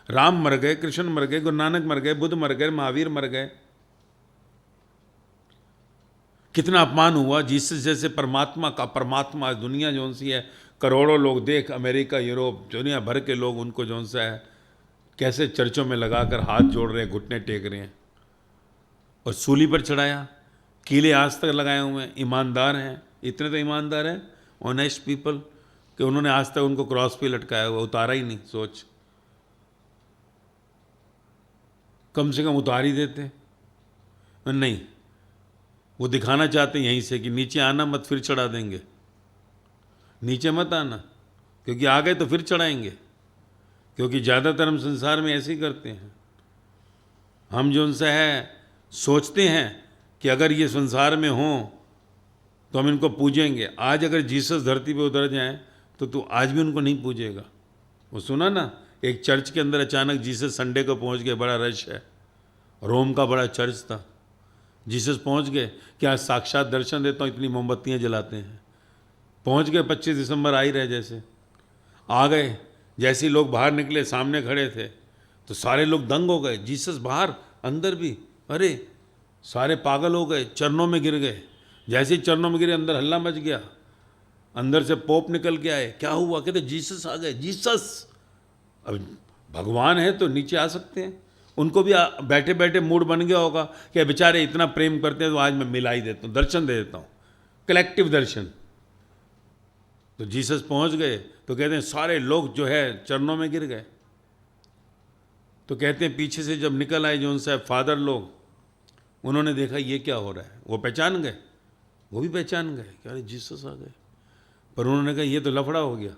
राम मर गए, कृष्ण मर गए, गुरु नानक मर गए, बुद्ध मर गए, महावीर मर गए। कितना अपमान हुआ। जीसस जैसे परमात्मा का परमात्मा दुनिया जो सी है, करोड़ों लोग देख, अमेरिका, यूरोप, दुनिया भर के लोग उनको जो सा है कैसे चर्चों में लगाकर हाथ जोड़ रहे हैं, घुटने टेक रहे हैं। और सूली पर चढ़ाया, कीले आज तक लगाए हुए हैं। ईमानदार हैं, इतने तो ईमानदार हैं, ऑनेस्ट पीपल, कि उन्होंने आज तक उनको क्रॉस पे लटकाया हुआ, उतारा ही नहीं। सोच, कम से कम उतार ही देते। नहीं, वो दिखाना चाहते हैं यहीं से कि नीचे आना मत, फिर चढ़ा देंगे। नीचे मत आना, क्योंकि आ गए तो फिर चढ़ाएंगे। क्योंकि ज़्यादातर हम संसार में ऐसे ही करते हैं। हम जो उनसे है सोचते हैं कि अगर ये संसार में हों तो हम इनको पूजेंगे। आज अगर जीसस धरती पे उतर जाएं तो तू आज भी उनको नहीं पूजेगा। वो सुना ना, एक चर्च के अंदर अचानक जीसस संडे को पहुंच गए, बड़ा रश है, रोम का बड़ा चर्च था। जीसस पहुंच गए कि आज साक्षात दर्शन देता हूँ, इतनी मोमबत्तियाँ जलाते हैं। पहुंच गए, 25 दिसंबर आ ही रहे, जैसे आ गए, जैसे ही लोग बाहर निकले सामने खड़े थे तो सारे लोग दंग हो गए। जीसस बाहर, अंदर भी, अरे सारे पागल हो गए, चरणों में गिर गए। जैसे ही चरणों में गिरे अंदर हल्ला मच गया, अंदर से पोप निकल के आए। क्या हुआ? कहते जीसस आ गए। जीसस, अब भगवान है तो नीचे आ सकते हैं। उनको भी बैठे बैठे मूड बन गया होगा कि बेचारे इतना प्रेम करते हैं तो आज मैं मिला ही देता हूँ, दर्शन दे देता हूँ, कलेक्टिव दर्शन। तो जीसस पहुँच गए तो कहते हैं सारे लोग जो है चरणों में गिर गए। तो कहते हैं पीछे से जब निकल आए जॉन साहब फादर लोग, उन्होंने देखा ये क्या हो रहा है। वो पहचान गए, वो भी पहचान गए कि अरे जीसस आ गए। पर उन्होंने कहा ये तो लफड़ा हो गया।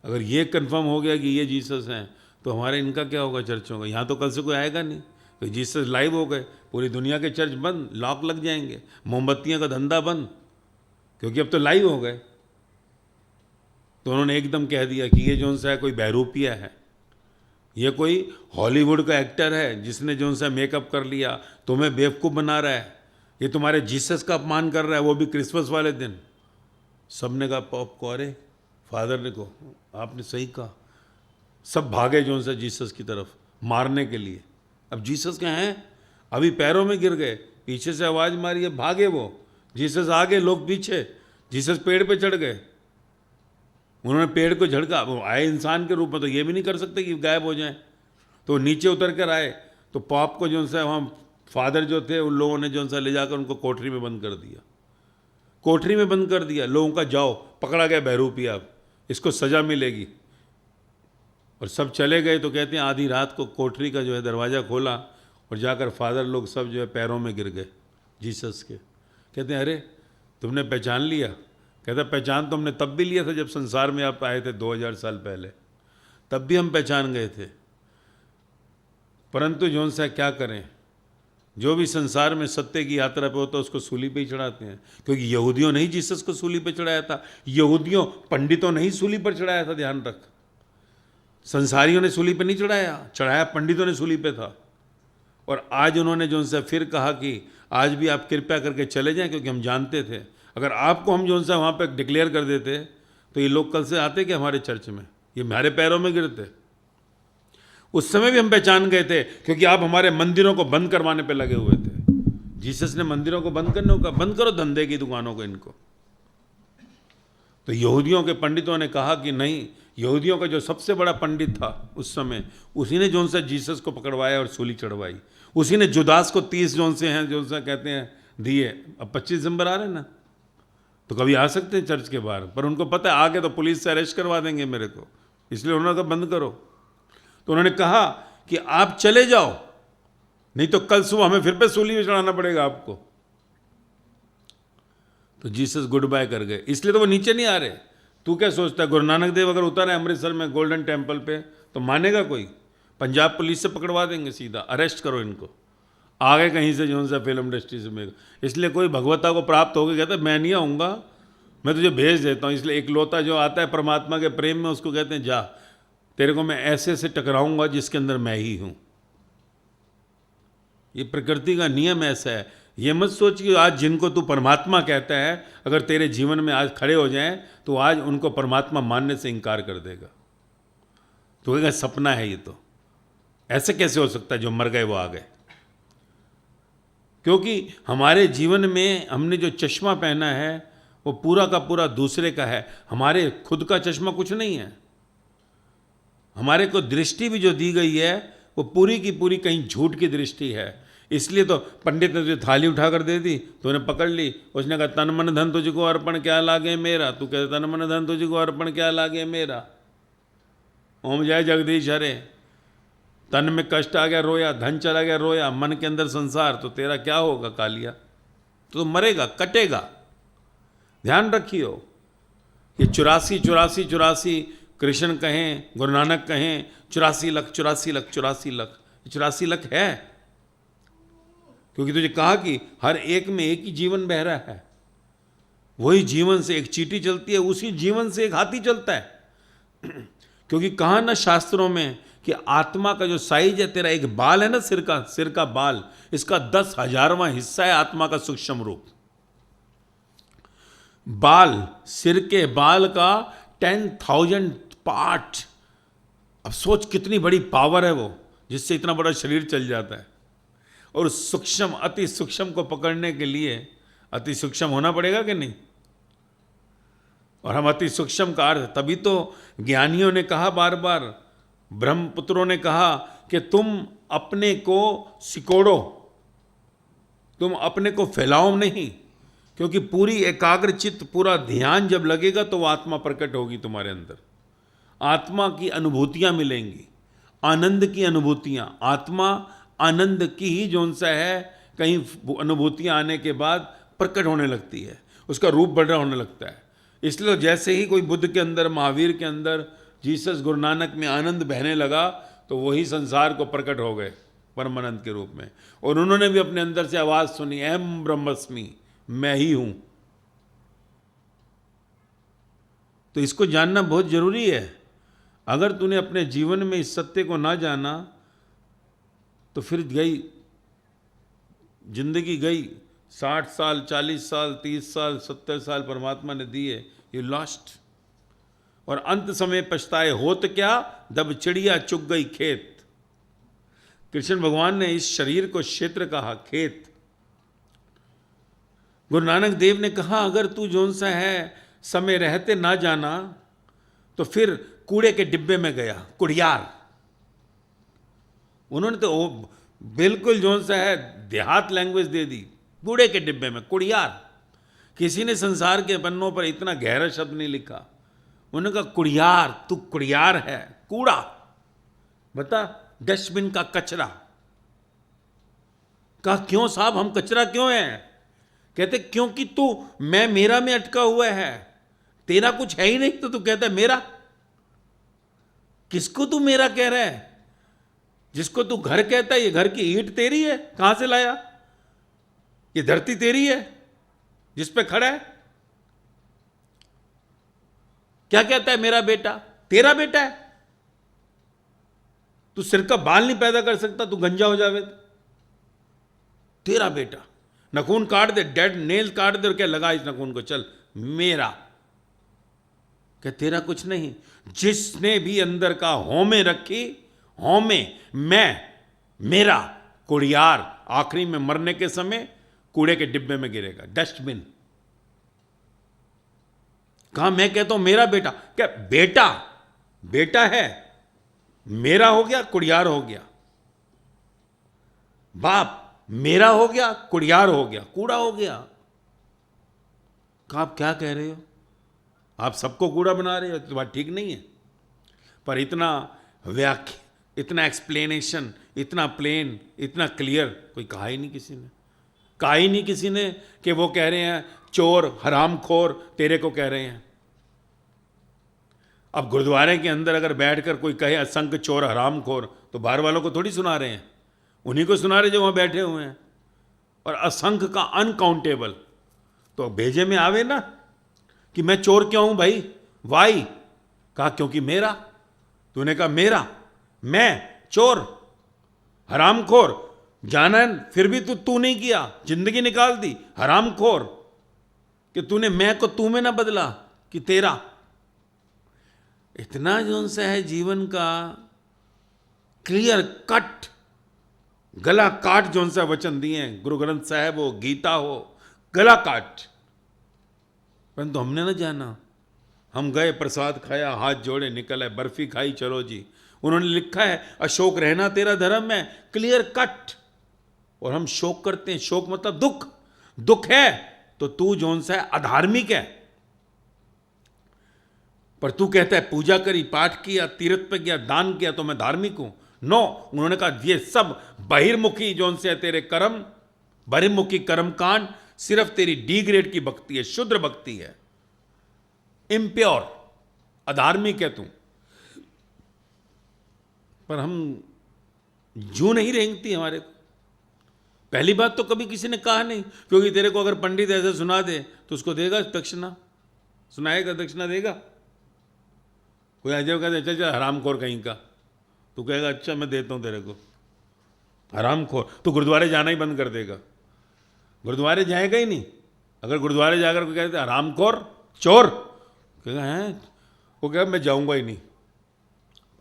अगर ये कंफर्म हो गया कि ये जीसस हैं तो हमारे इनका क्या होगा चर्चों का? यहाँ तो कल से कोई आएगा नहीं। तो जीसस लाइव हो गए, पूरी दुनिया के चर्च बंद, लॉक लग जाएंगे, मोमबत्तियाँ का धंधा बंद, क्योंकि अब तो लाइव हो गए। तो उन्होंने एकदम कह दिया कि ये जौन सा है कोई बहरूपिया है, ये कोई हॉलीवुड का एक्टर है जिसने जौन सा मेकअप कर लिया, तुम्हें बेवकूफ़ बना रहा है, ये तुम्हारे जीसस का अपमान कर रहा है, वो भी क्रिसमस वाले दिन। सब ने कहा पॉप को, अरे फादर ने को आपने सही कहा। सब भागे जौन सा जीसस की तरफ मारने के लिए। अब जीसस कहाँ हैं? अभी पैरों में गिर गए, पीछे से आवाज़ मारी, अब भागे वो। जीसस आगे, लोग पीछे। जीसस पेड़ पे चढ़ गए, उन्होंने पेड़ को झड़का। वो आए इंसान के रूप में, तो ये भी नहीं कर सकते कि गायब हो जाएं। तो नीचे उतर कर आए तो पॉप को जौन सा वहाँ फादर जो थे उन लोगों ने जौन सा ले जाकर उनको कोठरी में बंद कर दिया। कोठरी में बंद कर दिया, लोगों का जाओ, पकड़ा गया बहरूपिया, अब इसको सज़ा मिलेगी। और सब चले गए। तो कहते हैं आधी रात को कोठरी का जो है दरवाज़ा खोला और जाकर फादर लोग सब जो है पैरों में गिर गए जीसस के। कहते हैं अरे तुमने पहचान लिया? कहता पहचान तो हमने तब भी लिया था जब संसार में आप आए थे 2000 साल पहले, तब भी हम पहचान गए थे। परंतु जौन सा क्या करें, जो भी संसार में सत्य की यात्रा पे होता है उसको सूली पे ही चढ़ाते हैं। क्योंकि यहूदियों ने ही जीसस को सूली पे चढ़ाया था, यहूदियों पंडितों ने ही सूली पर चढ़ाया था, ध्यान रख। संसारियों ने सूली पे नहीं चढ़ाया, चढ़ाया पंडितों ने सूली पे था। और आज उन्होंने जो उनसे फिर कहा कि आज भी आप कृपया करके चले जाएं, क्योंकि हम जानते थे अगर आपको हम जो उनसे वहाँ पे डिक्लेयर कर देते तो ये लोग कल से आते कि हमारे चर्च में, ये हमारे पैरों में गिरते। उस समय भी हम पहचान गए थे, क्योंकि आप हमारे मंदिरों को बंद करवाने पे लगे हुए थे। जीसस ने मंदिरों को बंद करने को, बंद करो धंधे की दुकानों को इनको। तो यहूदियों के पंडितों ने कहा कि नहीं, यहूदियों का जो सबसे बड़ा पंडित था उस समय, उसी ने जोन सा जीसस को पकड़वाया और सूली चढ़वाई। उसी ने जुदास को 30 जोन से हैं जो सा कहते हैं दिए। अब 25 दिसंबर आ रहे हैं ना, तो कभी आ सकते हैं चर्च के बाहर, पर उनको पता है आगे तो पुलिस से अरेस्ट करवा देंगे मेरे को, इसलिए उन्होंने कहा बंद करो। तो उन्होंने कहा कि आप चले जाओ, नहीं तो कल सुबह हमें फिर पे सूली में चढ़ाना पड़ेगा आपको। तो जीसस गुड बाय कर गए, इसलिए तो वो नीचे नहीं आ रहे। तू क्या सोचता है गुरु नानक देव अगर उतारे अमृतसर में गोल्डन टेम्पल पे तो मानेगा कोई? पंजाब पुलिस से पकड़वा देंगे, सीधा अरेस्ट करो इनको, आगे कहीं से जो सा फिल्म इंडस्ट्री से मेरे। इसलिए कोई भगवता को प्राप्त होकर कहता है मैं नहीं आऊँगा, मैं तुझे भेज देता हूँ। इसलिए इकलौता जो आता है परमात्मा के प्रेम में, उसको कहते हैं जा, तेरे को मैं ऐसे से टकराऊंगा जिसके अंदर मैं ही हूँ। ये प्रकृति का नियम ऐसा है। ये मत सोच कि आज जिनको तू परमात्मा कहता है अगर तेरे जीवन में आज खड़े हो जाएं तो आज उनको परमात्मा मानने से इनकार कर देगा। तो कहेगा सपना है ये, तो ऐसे कैसे हो सकता है, जो मर गए वो आ गए। क्योंकि हमारे जीवन में हमने जो चश्मा पहना है वो पूरा का पूरा दूसरे का है, हमारे खुद का चश्मा कुछ नहीं है। हमारे को दृष्टि भी जो दी गई है वो पूरी की पूरी कहीं झूठ की दृष्टि है। इसलिए तो पंडित ने तुझे थाली उठाकर दे दी, तो उन्हें पकड़ ली, उसने कहा तन मन धन तुझको अर्पण क्या लागे मेरा। तू कहते तन मन धन तुझको अर्पण क्या लागे मेरा। ओम जय जगदीश हरे। तन में कष्ट आ गया रोया, धन चला गया रोया, मन के अंदर संसार, तो तेरा क्या होगा कालिया? तो मरेगा, कटेगा। ध्यान रखियो, ये 84 कृष्ण कहें, गुरु नानक कहें 84 लाख 84 लाख 84 लाख 84 लाख है। क्योंकि तुझे कहा कि हर एक में एक ही जीवन बह रहा है, वही जीवन से एक चींटी चलती है, उसी जीवन से एक हाथी चलता है। क्योंकि कहा ना शास्त्रों में कि आत्मा का जो साइज है, तेरा एक बाल है ना, सिर का बाल, इसका 10,000वां हिस्सा है आत्मा का सूक्ष्म रूप। बाल, सिर के बाल का 10,000 पार्ट। अब सोच कितनी बड़ी पावर है वो, जिससे इतना बड़ा शरीर चल जाता है। और सूक्ष्म, अति सूक्ष्म को पकड़ने के लिए अति सूक्ष्म होना पड़ेगा कि नहीं? और हम अति सूक्ष्म का अर्थ, तभी तो ज्ञानियों ने कहा, बार बार ब्रह्मपुत्रों ने कहा कि तुम अपने को सिकोड़ो, तुम अपने को फैलाओ नहीं, क्योंकि पूरी एकाग्र चित्त, पूरा ध्यान जब लगेगा तो वो आत्मा प्रकट होगी तुम्हारे अंदर। आत्मा की अनुभूतियां मिलेंगी, आनंद की अनुभूतियां। आत्मा आनंद की ही जोन सा है, कहीं अनुभूतियां आने के बाद प्रकट होने लगती है, उसका रूप बड़ा होने लगता है। इसलिए जैसे ही कोई बुद्ध के अंदर, महावीर के अंदर, जीसस, गुरु नानक में आनंद बहने लगा, तो वही संसार को प्रकट हो गए परमानंद के रूप में। और उन्होंने भी अपने अंदर से आवाज सुनी, अहम ब्रह्मस्मि, मैं ही हूं। तो इसको जानना बहुत जरूरी है। अगर तूने अपने जीवन में इस सत्य को ना जाना तो फिर गई जिंदगी, गई। 60 साल, 40 साल, 30 साल, 70 साल परमात्मा ने दिए, यू लॉस्ट। और अंत समय पछताए होत क्या, जब चिड़िया चुग गई खेत। कृष्ण भगवान ने इस शरीर को क्षेत्र कहा, खेत। गुरु नानक देव ने कहा, अगर तू जोन सा है समय रहते ना जाना तो फिर कूड़े के डिब्बे में गया, कुड़ियार। उन्होंने तो बिल्कुल जोन सा है देहात लैंग्वेज दे दी, कूड़े के डिब्बे में, कुड़ियार। किसी ने संसार के पन्नों पर इतना गहरा शब्द नहीं लिखा। उन्होंने कहा, कुड़ियार, तू कुड़ियार है, कूड़ा। बता, डस्टबिन का कचरा। कहा, क्यों साहब, हम कचरा क्यों हैं? कहते, क्योंकि तू मैं मेरा में अटका हुआ है, तेरा कुछ है ही नहीं, तो तू कहता है मेरा। किसको तू मेरा कह रहा है? जिसको तू घर कहता है, ये घर की ईंट तेरी है, कहां से लाया? ये धरती तेरी है जिस पे खड़ा है? क्या कहता है मेरा बेटा? तेरा बेटा है। तू सिर का बाल नहीं पैदा कर सकता, तू गंजा हो जावे तो। तेरा बेटा, नखून काट दे, डेड नेल काट दे और क्या लगा इस नखून को, चल मेरा। क्या तेरा कुछ नहीं? जिसने भी अंदर का होमे रखी, होमे, मैं, मेरा, कुड़ियार, आखिरी में मरने के समय कूड़े के डिब्बे में गिरेगा, डस्टबिन। कहा, मैं कहता हूं मेरा बेटा। क्या बेटा? बेटा है, मेरा हो गया, कुड़ियार हो गया। बाप मेरा हो गया, कुड़ियार हो गया, कूड़ा हो गया। कहा, आप क्या कह रहे हो? आप सबको कूड़ा बना रहे हो, तो बात ठीक नहीं है। पर इतना व्याख्या, इतना एक्सप्लेनेशन, इतना प्लेन, इतना क्लियर कोई कहा ही नहीं किसी ने। कहा ही नहीं किसी ने कि वो कह रहे हैं चोर, हरामखोर, तेरे को कह रहे हैं। अब गुरुद्वारे के अंदर अगर बैठकर कोई कहे असंख्य चोर, हरामखोर, तो बाहर वालों को थोड़ी सुना रहे हैं, उन्हीं को सुना रहे जो वहां बैठे हुए हैं। और असंख्य का अनकाउंटेबल, तो भेजे में आवे ना कि मैं चोर क्यों हूं भाई, वाई? कहा, क्योंकि मेरा। तूने कहा मेरा, मैं चोर, हरामखोर, जाना फिर भी तू नहीं किया, जिंदगी निकाल दी, हरामखोर, कि तूने मैं को तू में ना बदला कि तेरा। इतना जोन सा है जीवन का क्लियर कट, गला काट जोन सा वचन दिए हैं गुरु ग्रंथ साहब हो, गीता हो, गला काट। परंतु हमने ना जाना। हम गए, प्रसाद खाया, हाथ जोड़े, निकल आए, बर्फी खाई, चलो जी। उन्होंने लिखा है अशोक रहना तेरा धर्म है, क्लियर कट। और हम शोक करते हैं। शोक मतलब दुख। दुख है तो तू जोन सा है अधार्मिक है। पर तू कहता है पूजा करी, पाठ किया, तीर्थ पे गया, दान किया तो मैं धार्मिक हूं। नो, उन्होंने कहा ये सब बहिर्मुखी जोन से है तेरे कर्म, बहिर्मुखी कर्म कांड, सिर्फ तेरी डी ग्रेड की भक्ति है, शुद्र भक्ति है, इम्प्योर, अधार्मिक है तू। पर हम जू नहीं रेंगती हमारे को। पहली बात तो कभी किसी ने कहा नहीं, क्योंकि तेरे को अगर पंडित ऐसे सुना दे तो उसको देगा दक्षिणा, सुनाएगा दक्षिणा देगा? कोई अजय कहते चल चल हरामखोर कहीं का, तो कहेगा अच्छा मैं देता हूँ तेरे को, हरामखोर, तो गुरुद्वारे जाना ही बंद कर देगा, गुरुद्वारे जाएगा ही नहीं। अगर गुरुद्वारे जाकर कोई कहते हरामखोर चोर, कहेगा हैं, वो कहेगा मैं जाऊँगा ही नहीं।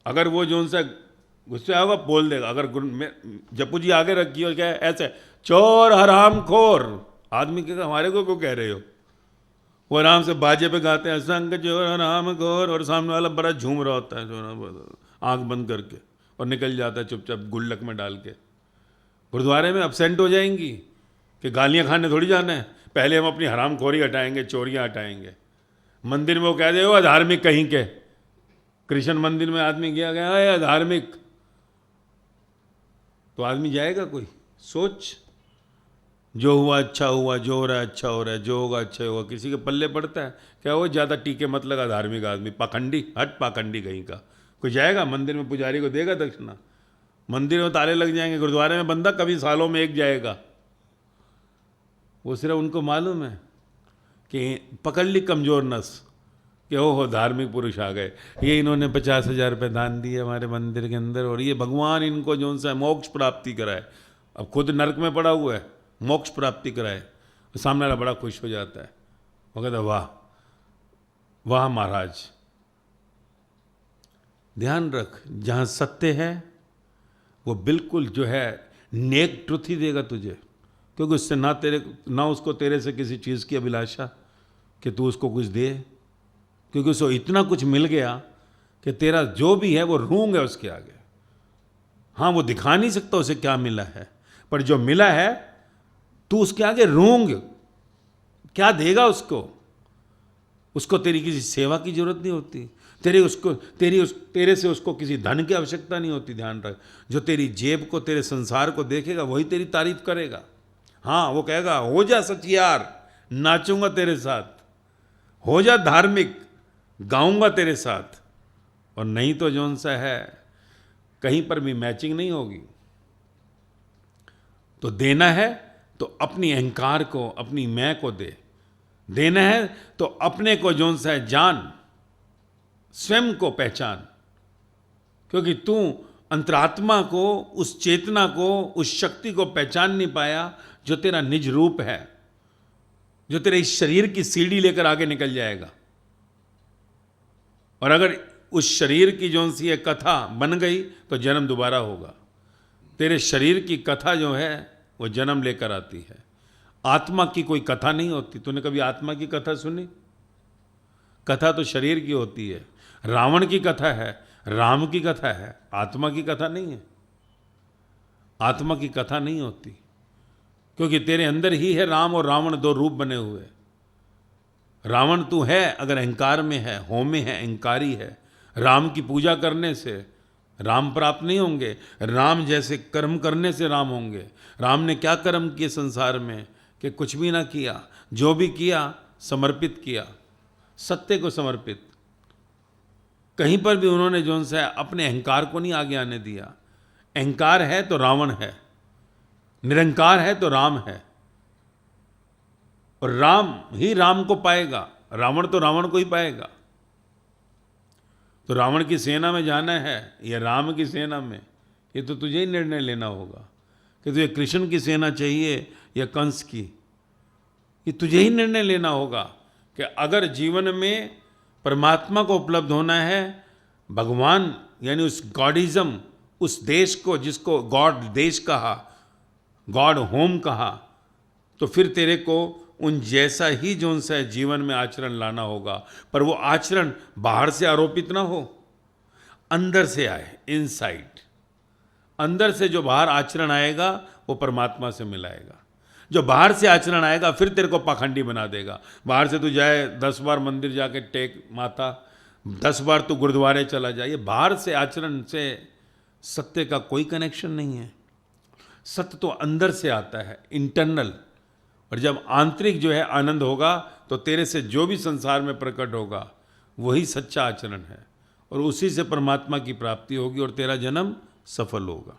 अगर वो जो उनसे गुस्से होगा बोल देगा, अगर जप्पू जी आगे रखी और क्या ऐसे चोर हरामखोर, आदमी कहेगा हमारे को क्यों कह रहे हो? वो आराम से बाजे पे गाते हैं संग चोर हरामखोर, और सामने वाला बड़ा झूम रहा होता है आंख बंद करके, और निकल जाता है चुपचाप गुल्लक में डाल के। गुरुद्वारे में अपसेंट हो जाएंगी कि गालियाँ खाने थोड़ी जाना है, पहले हम अपनी हरामखोरी हटाएंगे, चोरियाँ हटाएंगे। मंदिर में वो कह दे धार्मिक कहीं के, कृष्ण मंदिर में आदमी गया है धार्मिक, तो आदमी जाएगा कोई? सोच, जो हुआ अच्छा हुआ, जो हो रहा है अच्छा हो रहा है, जो होगा अच्छा होगा, किसी के पल्ले पड़ता है क्या? वो ज़्यादा टीके मत लगा धार्मिक आदमी, पाखंडी, हट पाखंडी कहीं का। कोई जाएगा मंदिर में, पुजारी को देगा दक्षिणा? मंदिर में ताले लग जाएंगे, गुरुद्वारे में बंदा कभी सालों में एक जाएगा। वो सिर्फ उनको मालूम है कि पकड़ ली कमज़ोर नस कि हो धार्मिक पुरुष आ गए, ये इन्होंने 50,000 रुपये दान दिए हमारे मंदिर के अंदर, और ये भगवान इनको जो सा मोक्ष प्राप्ति कराए। अब खुद नरक में पड़ा हुआ है, मोक्ष प्राप्ति कराए, तो सामने वाला बड़ा खुश हो जाता है, वो कहता वाह वाह महाराज। ध्यान रख, जहाँ सत्य है वो बिल्कुल जो है नेक ट्रुथ ही देगा तुझे, क्योंकि उससे ना उसको तेरे से किसी चीज़ की अभिलाषा कि तू उसको कुछ दे, क्योंकि उसको इतना कुछ मिल गया कि तेरा जो भी है वो रूंग है उसके आगे। हाँ, वो दिखा नहीं सकता उसे क्या मिला है, पर जो मिला है तू उसके आगे रूंग, क्या देगा उसको? उसको तेरी किसी सेवा की जरूरत नहीं होती, तेरे से उसको किसी धन की आवश्यकता नहीं होती। ध्यान रख, जो तेरी जेब को, तेरे संसार को देखेगा वही तेरी तारीफ करेगा। हाँ, वो कहेगा हो जा सचियार, नाचूंगा तेरे साथ, हो जा धार्मिक, गाऊंगा तेरे साथ। और नहीं तो जौन सा है कहीं पर भी मैचिंग नहीं होगी। तो देना है तो अपनी अहंकार को, अपनी मैं को दे। देना है तो अपने को जौन सा है जान, स्वयं को पहचान, क्योंकि तू अंतरात्मा को, उस चेतना को, उस शक्ति को पहचान नहीं पाया जो तेरा निज रूप है, जो तेरे इस शरीर की सीढ़ी लेकर आगे निकल जाएगा। और अगर उस शरीर की जौन सी एक कथा बन गई तो जन्म दोबारा होगा। तेरे शरीर की कथा जो है वो जन्म लेकर आती है, आत्मा की कोई कथा नहीं होती। तूने कभी आत्मा की कथा सुनी? कथा तो शरीर की होती है। रावण की कथा है, राम की कथा है, आत्मा की कथा नहीं है। आत्मा की कथा नहीं होती, क्योंकि तेरे अंदर ही है राम और रावण, दो रूप बने हुए। रावण तू है अगर अहंकार में है, हो में है, अहंकारी है। राम की पूजा करने से राम प्राप्त नहीं होंगे, राम जैसे कर्म करने से राम होंगे। राम ने क्या कर्म किए संसार में कि कुछ भी ना किया, जो भी किया समर्पित किया, सत्य को समर्पित। कहीं पर भी उन्होंने जो सा अपने अहंकार को नहीं आगे आने दिया। अहंकार है तो रावण है, निरंकार है तो राम है, और राम ही राम को पाएगा, रावण तो रावण को ही पाएगा। तो रावण की सेना में जाना है या राम की सेना में, ये तो तुझे ही निर्णय लेना होगा कि तुझे कृष्ण की सेना चाहिए या कंस की। ये तुझे ही निर्णय लेना होगा कि अगर जीवन में परमात्मा को उपलब्ध होना है, भगवान यानी उस गॉडिज्म, उस देश को जिसको गॉड देश कहा, गॉड होम कहा, तो फिर तेरे को उन जैसा ही जो उनसे जीवन में आचरण लाना होगा। पर वो आचरण बाहर से आरोपित ना हो, अंदर से आए, इनसाइड। अंदर से जो बाहर आचरण आएगा वो परमात्मा से मिलाएगा। जो बाहर से आचरण आएगा फिर तेरे को पाखंडी बना देगा। बाहर से तू जाए 10 बार मंदिर जाके टेक माथा, 10 बार तू गुरुद्वारे चला जाए, ये बाहर से आचरण से सत्य का कोई कनेक्शन नहीं है। सत्य तो अंदर से आता है, इंटरनल। और जब आंतरिक जो है आनंद होगा तो तेरे से जो भी संसार में प्रकट होगा वही सच्चा आचरण है, और उसी से परमात्मा की प्राप्ति होगी और तेरा जन्म सफल होगा।